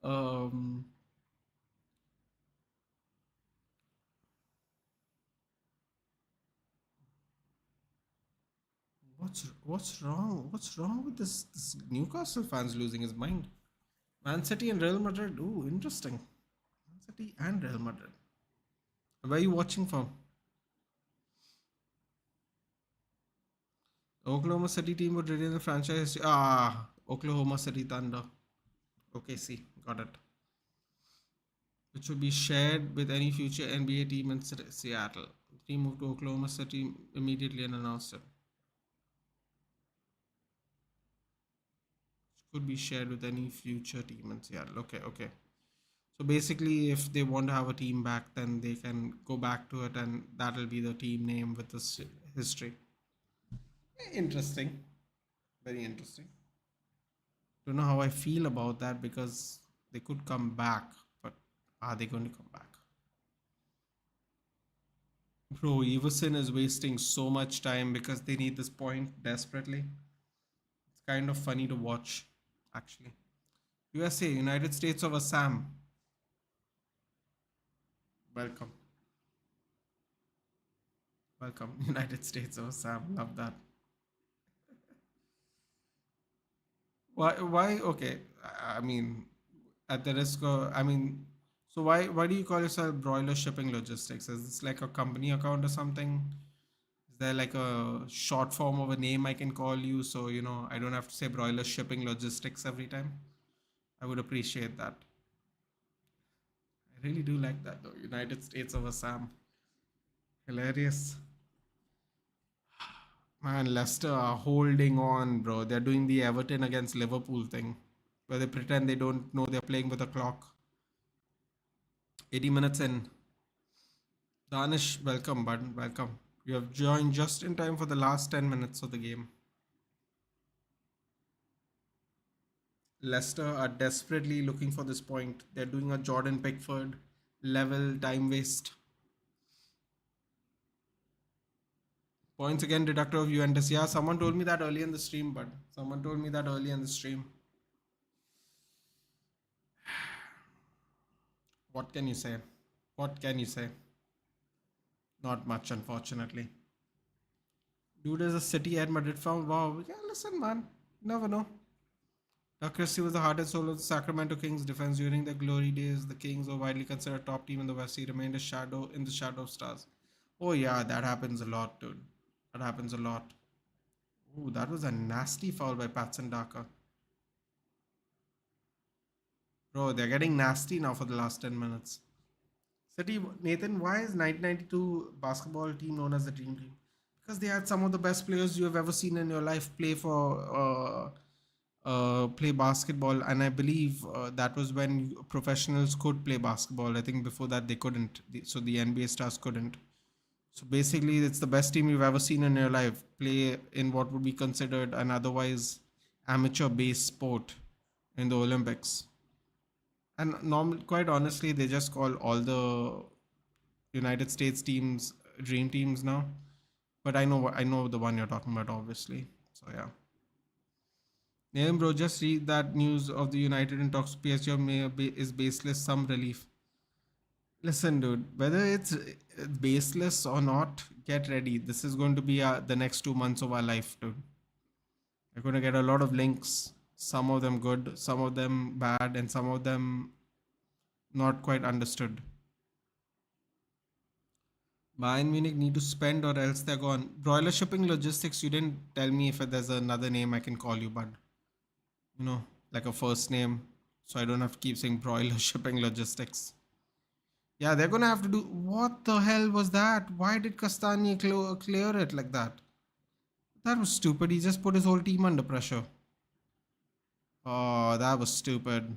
Um, what's wrong? What's wrong with this Newcastle fans losing his mind? Man City and Real Madrid. Ooh, interesting. City and Real Madrid. Where are you watching from? Oklahoma City team would retain the franchise. Oklahoma City Thunder. Okay, see, got it. Which would be shared with any future NBA team in Seattle. The team moved to Oklahoma City immediately and announced it. Could be shared with any future team in Seattle. Okay, okay. So basically, if they want to have a team back, then they can go back to it, and that'll be the team name with this history. Interesting, very interesting. Don't know how I feel about that because they could come back, but are they going to come back? Bro, Everson is wasting so much time because they need this point desperately. It's kind of funny to watch, actually. USA, United States of Assam. Welcome. Welcome, United States of Assam. Love that. Why? Okay. I mean, at the risk of, I mean, so why do you call yourself Broiler Shipping Logistics? Is this like a company account or something? Is there like a short form of a name I can call you so I don't have to say Broiler Shipping Logistics every time? I would appreciate that. I really do like that though. United States of Assam. Hilarious. Man, Leicester are holding on, bro. They're doing the Everton against Liverpool thing where they pretend they don't know they're playing with a clock. 80 minutes in. Danish, welcome, bud. Welcome. You have joined just in time for the last 10 minutes of the game. Leicester are desperately looking for this point. They're doing a Jordan Pickford level time waste. Points again, deductor of Juventus. Yeah, someone told me that early in the stream, bud. Someone told me that early in the stream. What can you say? What can you say? Not much, unfortunately. Dude is a City at Madrid fan. Wow. Yeah, listen, man. Never know. Christie was the heart and soul of the Sacramento Kings defense during their glory days. The Kings were widely considered top team in the West. He remained a shadow in the shadow of stars. Oh yeah, that happens a lot, dude. That happens a lot. Oh, that was a nasty foul by Patson Daka. Bro, they're getting nasty now for the last 10 minutes. City, Nathan, why is 1992 basketball team known as the Dream Team? Because they had some of the best players you have ever seen in your life play basketball, and I believe that was when professionals could play basketball. I think before that they couldn't, so the NBA stars couldn't. So basically, it's the best team you've ever seen in your life play in what would be considered an otherwise amateur-based sport in the Olympics. And normal, quite honestly, they just call all the United States teams dream teams now. But I know the one you're talking about, obviously. So yeah. Name bro, just read that news of the United in talks PSG is baseless. Some relief. Listen, dude. Whether it's baseless or not, get ready. This is going to be the next 2 months of our life, dude. You're going to get a lot of links. Some of them good, some of them bad, and some of them not quite understood. Bayern Munich need to spend or else they're gone. Broiler Shipping Logistics, you didn't tell me if there's another name I can call you, bud. Like a first name. So I don't have to keep saying Broiler Shipping Logistics. Yeah, they're gonna have to do. What the hell was that? Why did Castagni clear it like that? That was stupid. He just put his whole team under pressure. Oh, that was stupid.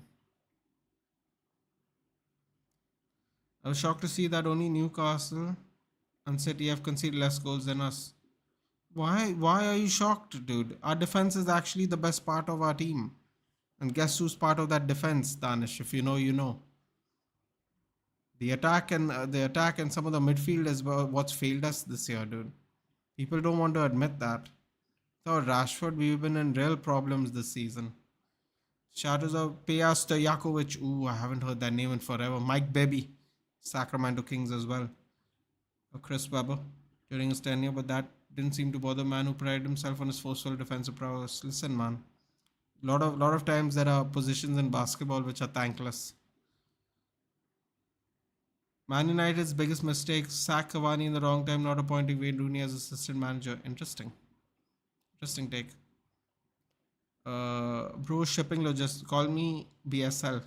I was shocked to see that only Newcastle and City have conceded less goals than us. Why are you shocked, dude? Our defense is actually the best part of our team. And guess who's part of that defense, Danish? If you know, you know. The attack and some of the midfield is what's failed us this year, dude. People don't want to admit that. So Rashford, we've been in real problems this season. Shadows of Peja Stojakovic. Ooh, I haven't heard that name in forever. Mike Bebby, Sacramento Kings as well. Chris Webber during his tenure, but that didn't seem to bother a man who prided himself on his forceful defensive prowess. Listen, man. Lot of times there are positions in basketball which are thankless. Man United's biggest mistake: sack Cavani in the wrong time, not appointing Wayne Rooney as assistant manager. Interesting. Interesting take. Bro, shipping logistics. Call me BSL.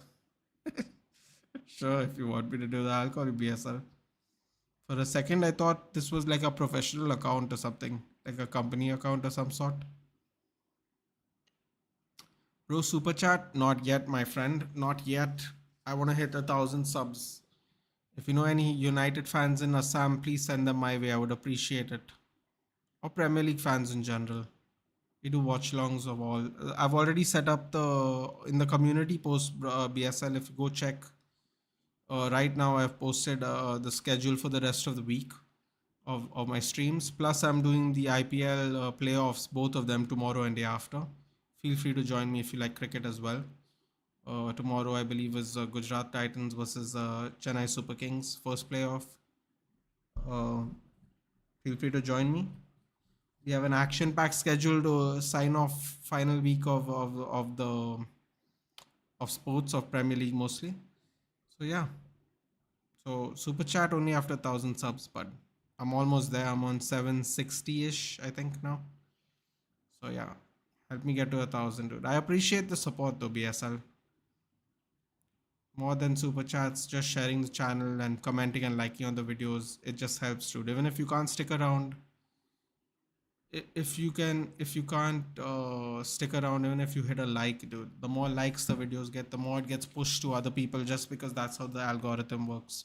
Sure, if you want me to do that, I'll call you BSL. For a second, I thought this was like a professional account or something, like a company account or some sort. Bro, super chat, not yet, my friend, not yet. I want to hit 1,000 subs. If you know any United fans in Assam, please send them my way. I would appreciate it. Or Premier League fans in general. We do watch longs of all. I've already set up the in the community post, BSL. If you go check, right now I've posted the schedule for the rest of the week of my streams. Plus, I'm doing the IPL playoffs, both of them tomorrow and day after. Feel free to join me if you like cricket as well. Tomorrow, I believe, is Gujarat Titans versus Chennai Super Kings, first playoff. Uh, Feel free to join me. We have an action-packed schedule to sign off final week of the of sports of Premier League mostly. So yeah. So super chat only after 1,000 subs, but I'm almost there. I'm on 760-ish, I think now. So yeah, help me get to 1,000, dude. I appreciate the support though, BSL. More than super chats, just sharing the channel and commenting and liking on the videos. It just helps, dude. Even if you can't stick around, if you can't stick around, even if you hit a like, dude, the more likes the videos get, the more it gets pushed to other people, just because that's how the algorithm works.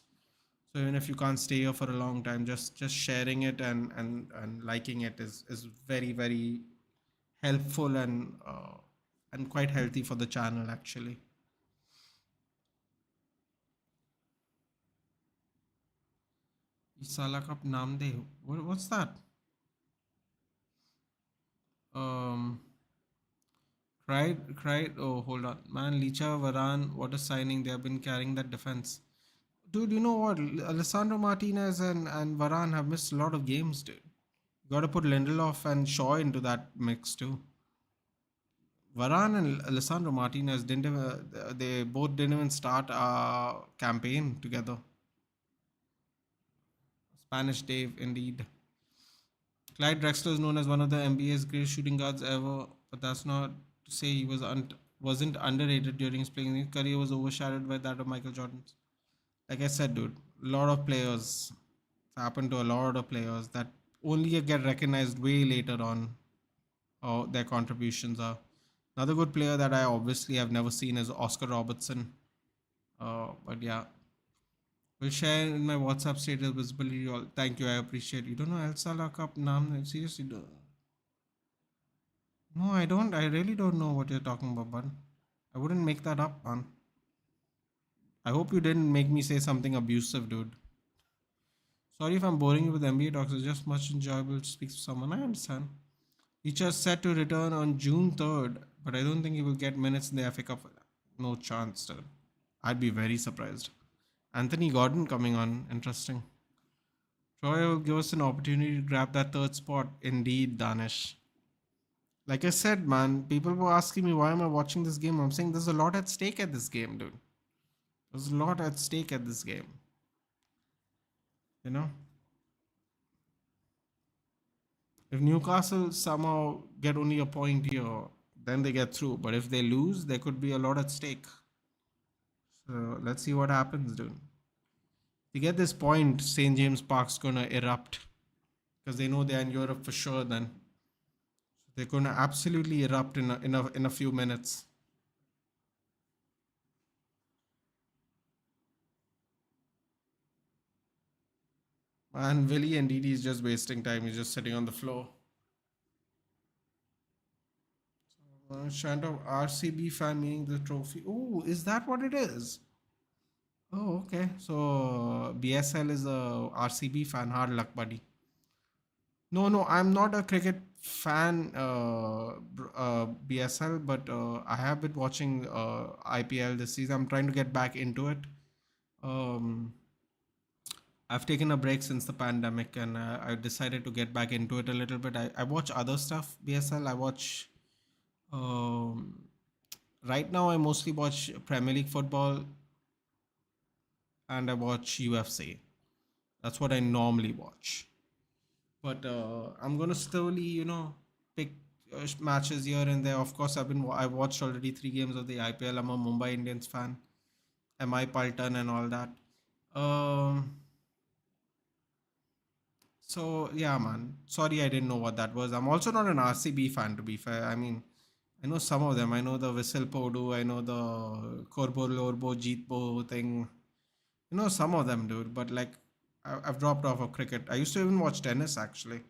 So even if you can't stay here for a long time, just sharing it and liking it is very very helpful and quite healthy for the channel actually. Isala Cup Namde. What's that? Um, cried. Oh, hold on, man. Licha Varan. What a signing! They have been carrying that defense, dude. You know what? Alessandro Martinez and Varan have missed a lot of games, dude. You got to put Lindelof and Shaw into that mix too. Varane and Alessandro Martinez didn't even, they both didn't even start a campaign together. Spanish Dave, indeed. Clyde Drexler is known as one of the NBA's greatest shooting guards ever, but that's not to say he wasn't underrated during his playing. His career was overshadowed by that of Michael Jordan's. Like I said, dude, a lot of players. It's happened to a lot of players that only get recognized way later on. How their contributions are. Another good player that I obviously have never seen is Oscar Robertson. But yeah, we'll share in my WhatsApp status visibility. All thank you, I appreciate. You don't know El Salah Cup Nam? Seriously, no, I don't. I really don't know what you're talking about, bud. I wouldn't make that up, man. I hope you didn't make me say something abusive, dude. Sorry if I'm boring you with NBA talks. It's just much enjoyable to speak to someone. I understand. He's just set to return on June 3rd, but I don't think he will get minutes in the FA Cup. No chance, dude. I'd be very surprised. Anthony Gordon coming on. Interesting. Troy will give us an opportunity to grab that third spot. Indeed, Danish. Like I said, man, people were asking me why am I watching this game. I'm saying there's a lot at stake at this game, dude. There's a lot at stake at this game. You know? If Newcastle somehow get only a point here, then they get through. But if they lose, there could be a lot at stake. So let's see what happens, dude. To get this point, St. James Park's gonna erupt because they know they're in Europe for sure. Then so they're gonna absolutely erupt in a few minutes. And Willie and Didi is just wasting time. He's just sitting on the floor. Chant of RCB fan meaning the trophy. Oh, is that what it is? Oh, okay. So BSL is a RCB fan. Hard luck, buddy. No, no, I'm not a cricket fan, BSL, but I have been watching IPL this season. I'm trying to get back into it. Um, I've taken a break since the pandemic, and I decided to get back into it a little bit. I watch other stuff, BSL. I watch. Um, right now, I mostly watch Premier League football. and I watch UFC. That's what I normally watch. But I'm gonna slowly, pick matches here and there. Of course, I watched already 3 games of the IPL. I'm a Mumbai Indians fan. MI Paltan and all that. Um, so yeah, man. Sorry, I didn't know what that was. I'm also not an RCB fan, to be fair. I mean, I know some of them. I know the Whistle Podu. I know the Korbo Lorbo Jeetbo thing. Some of them, dude. But like, I've dropped off of cricket. I used to even watch tennis, actually.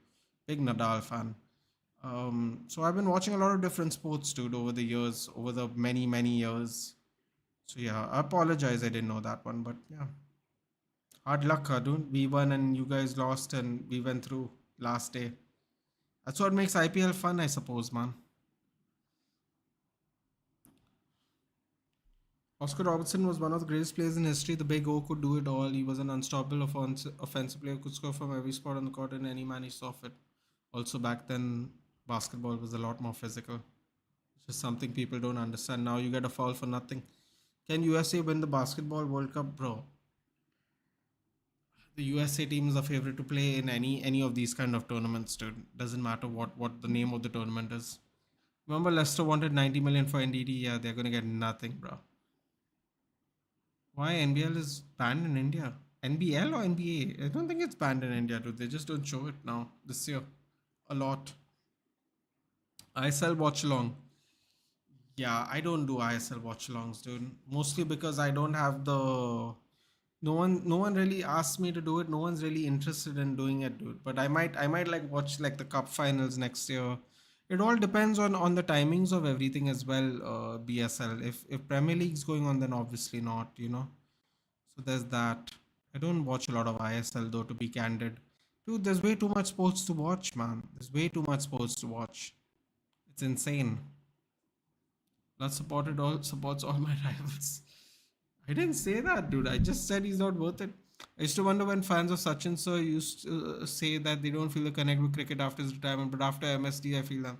Big Nadal fan. So I've been watching a lot of different sports, dude, over the years, over the many, many years. So yeah, I apologize. I didn't know that one, but yeah, hard luck, dude. We won and you guys lost, and we went through last day. That's what makes IPL fun, I suppose, man. Oscar Robertson was one of the greatest players in history. The big O could do it all. He was an unstoppable offensive player, could score from every spot on the court, and any man he saw fit. Also, back then, basketball was a lot more physical. It's just something people don't understand. Now you get a foul for nothing. Can USA win the basketball World Cup, bro? The USA team is a favorite to play in any of these kind of tournaments, dude. Doesn't matter what the name of the tournament is. Remember, Leicester wanted 90 million for NDD. Yeah, they're gonna get nothing, bro. Why NBL is banned in India? NBL or NBA? I don't think it's banned in India, dude. They just don't show it now this year a lot. ISL watch along. Yeah, I don't do ISL watch alongs, dude. Mostly because I don't have the no one really asked me to do it. No one's really interested in doing it, dude. But I might like watch like the cup finals next year. It all depends on the timings of everything as well, BSL. If Premier League's going on, then obviously not. So there's that. I don't watch a lot of ISL though, to be candid. Dude, there's way too much sports to watch, man. There's way too much sports to watch. It's insane. Blood supports all my rivals. I didn't say that, dude. I just said he's not worth it. I used to wonder when fans of Sachin sir used to say that they don't feel the connect with cricket after his retirement, but after MSD, I feel them.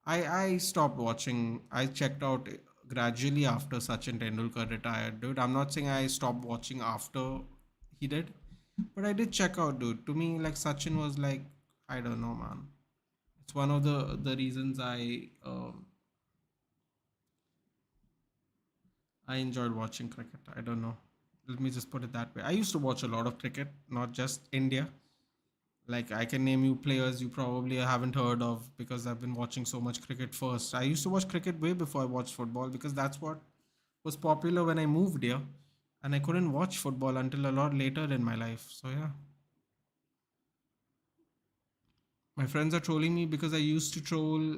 I stopped watching. I checked out gradually after Sachin Tendulkar retired, dude. I'm not saying I stopped watching after he did, but I did check out, dude. To me, like Sachin was like, I don't know, man. It's one of the reasons I enjoyed watching cricket. I don't know. Let me just put it that way. I used to watch a lot of cricket, not just India. Like I can name you players you probably haven't heard of because I've been watching so much cricket first. I used to watch cricket way before I watched football because that's what was popular when I moved here. And I couldn't watch football until a lot later in my life. So yeah. My friends are trolling me because I used to troll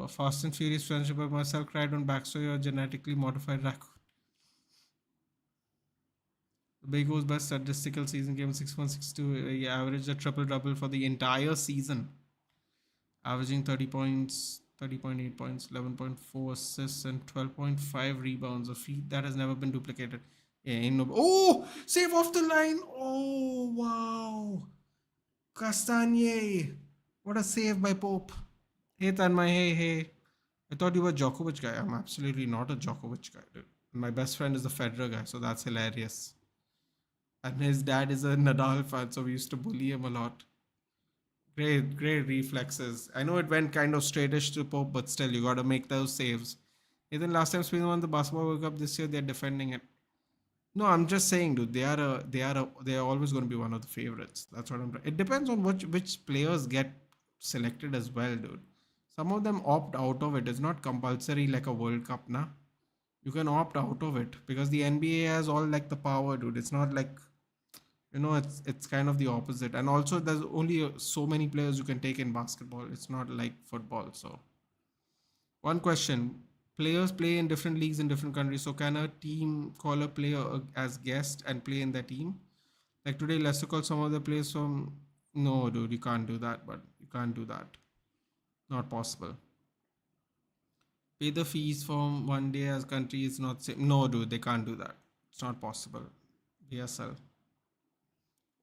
Fast and Furious friendship of myself cried on backstory or genetically modified raccoon. Bago's best statistical season game 6.62. He averaged a triple double for the entire season, averaging 30 points, 30.8 points, 11.4 assists, and 12.5 rebounds. A feat that has never been duplicated. Yeah, ain't no. Oh, save off the line. Oh, wow. Castagne. What a save by Pope. Hey, Tanmay. Hey, hey. I thought you were a Djokovic guy. I'm absolutely not a Djokovic guy, dude. My best friend is a Federer guy, so that's hilarious. And his dad is a Nadal fan, so we used to bully him a lot. Great, great reflexes. I know it went kind of straightish to Pope, but still, you got to make those saves. Even last time Sweden won the basketball World Cup this year, they're defending it. No, I'm just saying, dude. They are always going to be one of the favorites. That's what I'm. It depends on which players get selected as well, dude. Some of them opt out of it. It's not compulsory like a World Cup, na. You can opt out of it because the NBA has all like the power, dude. It's not like it's kind of the opposite. And also there's only so many players you can take in basketball. It's not like football. So one question: players play in different leagues in different countries, so can a team call a player as guest and play in their team? Like today Leicester called some of the players from. No, dude, you can't do that. But you can't do that. Not possible. Pay the fees from one day as country is not same. No, dude, they can't do that. It's not possible. BSL.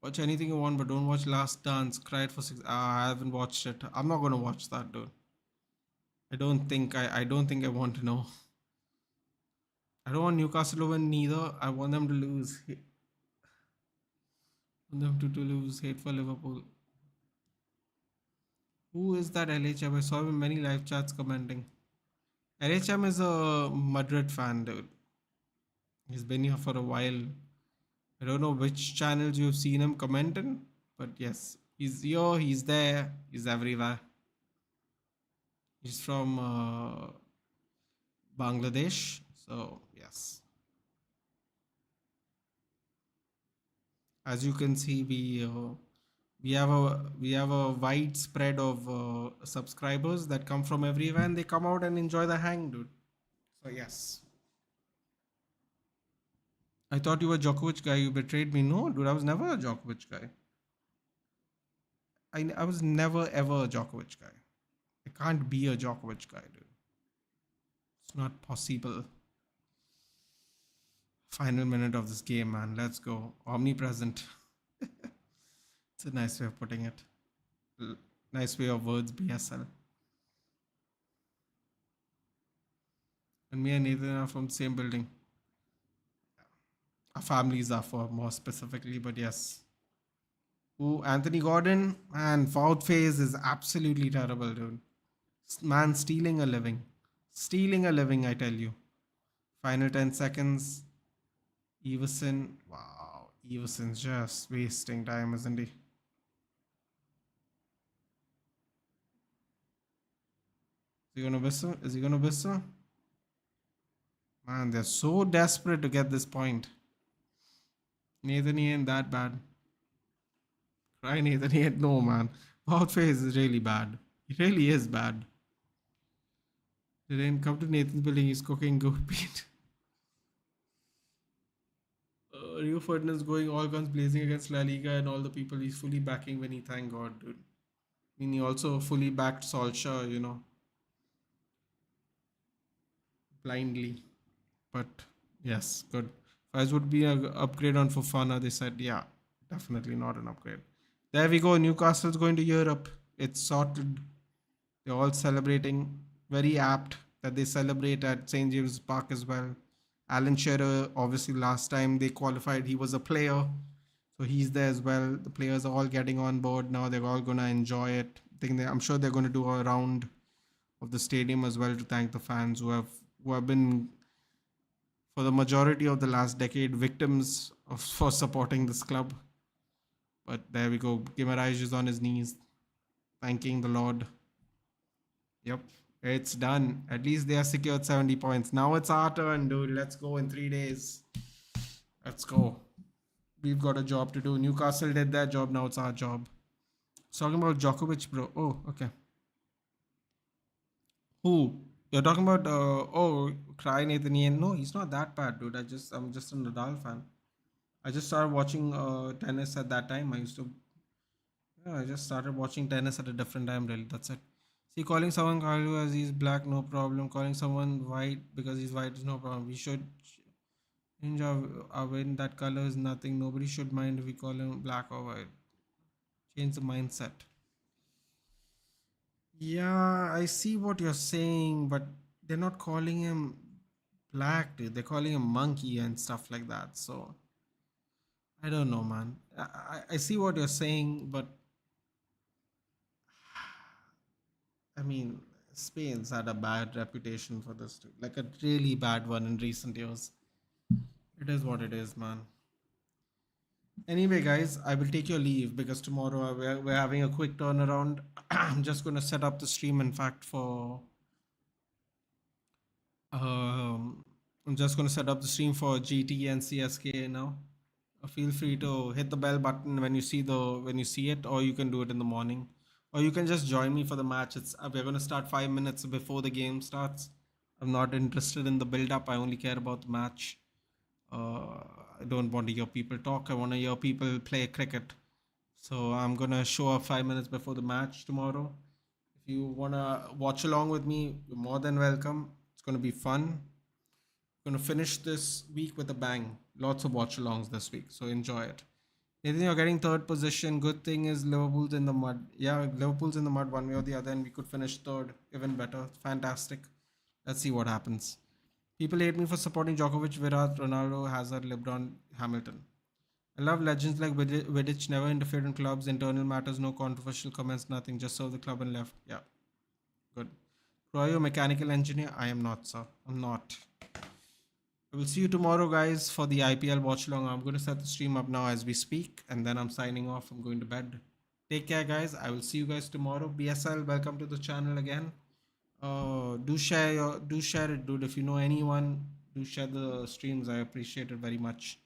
Watch anything you want, but don't watch Last Dance. Cried for 6. I haven't watched it. I'm not gonna watch that, dude. I don't think I want to know. I don't want Newcastle to win neither. I want them to lose. Want them to lose. Hate for Liverpool. Who is that LHM? I saw him in many live chats commenting. LHM is a Madrid fan, dude. He's been here for a while. I don't know which channels you've seen him commenting, but yes, he's here, he's there, he's everywhere. He's from Bangladesh, so yes. As you can see, we have a wide spread of subscribers that come from everywhere, and they come out and enjoy the hang, dude. So yes. I thought you were a Djokovic guy. You betrayed me. No, dude, I was never a Djokovic guy. I was never ever a Djokovic guy. I can't be a Djokovic guy, dude. It's not possible. Final minute of this game, man. Let's go. Omnipresent. It's a nice way of putting it. Nice way of words, BSL. And me and Nathan are from the same building. Our families are for more specifically, but yes. Ooh, Anthony Gordon, man, foul phase is absolutely terrible, dude. Man, stealing a living. Stealing a living, I tell you. Final 10 seconds. Everson, wow. Everson's just wasting time, isn't he? Is he gonna whistle? Is he gonna whistle? Man, they're so desperate to get this point. Nathan, he ain't that bad. Cry, Nathan, he ain't no, man. Foul phase is really bad. He really is bad. They didn't come to Nathan's building, he's cooking goat meat. Rio Ferdinand's going all guns blazing against La Liga and all the people he's fully backing when he thank God, dude. I mean, he also fully backed Solskjaer, blindly. But yes, good. As would be an upgrade on Fofana, they said, yeah, definitely not an upgrade. There we go. Newcastle's going to Europe. It's sorted. They're all celebrating. Very apt that they celebrate at St. James Park as well. Alan Shearer, obviously, last time they qualified, he was a player. So he's there as well. The players are all getting on board now. They're all going to enjoy it. I'm sure they're going to do a round of the stadium as well to thank the fans who have been, for the majority of the last decade, victims for supporting this club. But there we go. Guimaraes is on his knees, thanking the Lord. Yep, it's done. At least they have secured 70 points. Now it's our turn, dude. Let's go in 3 days. Let's go. We've got a job to do. Newcastle did their job. Now it's our job. Talking about Djokovic, bro. Oh, okay. Who? You're talking about? Cry Nathan Ian. No, he's not that bad, dude. I'm just a Nadal fan. I just started watching tennis at that time. I just started watching tennis at a different time, really. That's it. See, calling someone Kalu as he's black, no problem. Calling someone white because he's white is no problem. We should change our win. That color is nothing. Nobody should mind if we call him black or white. Change the mindset. Yeah, I see what you're saying, but they're not calling him black, dude. They're calling him monkey and stuff like that. So I don't know, man. I see what you're saying, but I mean, Spain's had a bad reputation for this, too. Like a really bad one in recent years. It is what it is, man. Anyway, guys, I will take your leave because tomorrow we're having a quick turnaround. I'm just going to set up the stream, in fact, for. I'm just going to set up the stream for GT and CSK now. Feel free to hit the bell button when you see it, or you can do it in the morning, or you can just join me for the match. We're going to start 5 minutes before the game starts. I'm not interested in the build up. I only care about the match. I don't want to hear people talk. I want to hear people play cricket. So I'm gonna show up 5 minutes before the match tomorrow. If you wanna watch along with me, you're more than welcome. It's gonna be fun. Gonna finish this week with a bang. Lots of watch alongs this week, so enjoy it. Nathan, you're getting third position. Good thing is Liverpool's in the mud. Yeah, Liverpool's in the mud one way or the other, and we could finish third. Even better. Fantastic. Let's see what happens. People hate me for supporting Djokovic, Virat, Ronaldo, Hazard, LeBron, Hamilton. I love legends like Vidic, never interfered in clubs, internal matters, no controversial comments, nothing, just serve the club and left. Yeah, good. Are you a mechanical engineer? I am not, sir. I'm not. I will see you tomorrow, guys, for the IPL watch along. I'm going to set the stream up now as we speak, and then I'm signing off. I'm going to bed. Take care, guys. I will see you guys tomorrow. BSL, welcome to the channel again. Do share it, dude. If you know anyone, do share the streams. I appreciate it very much.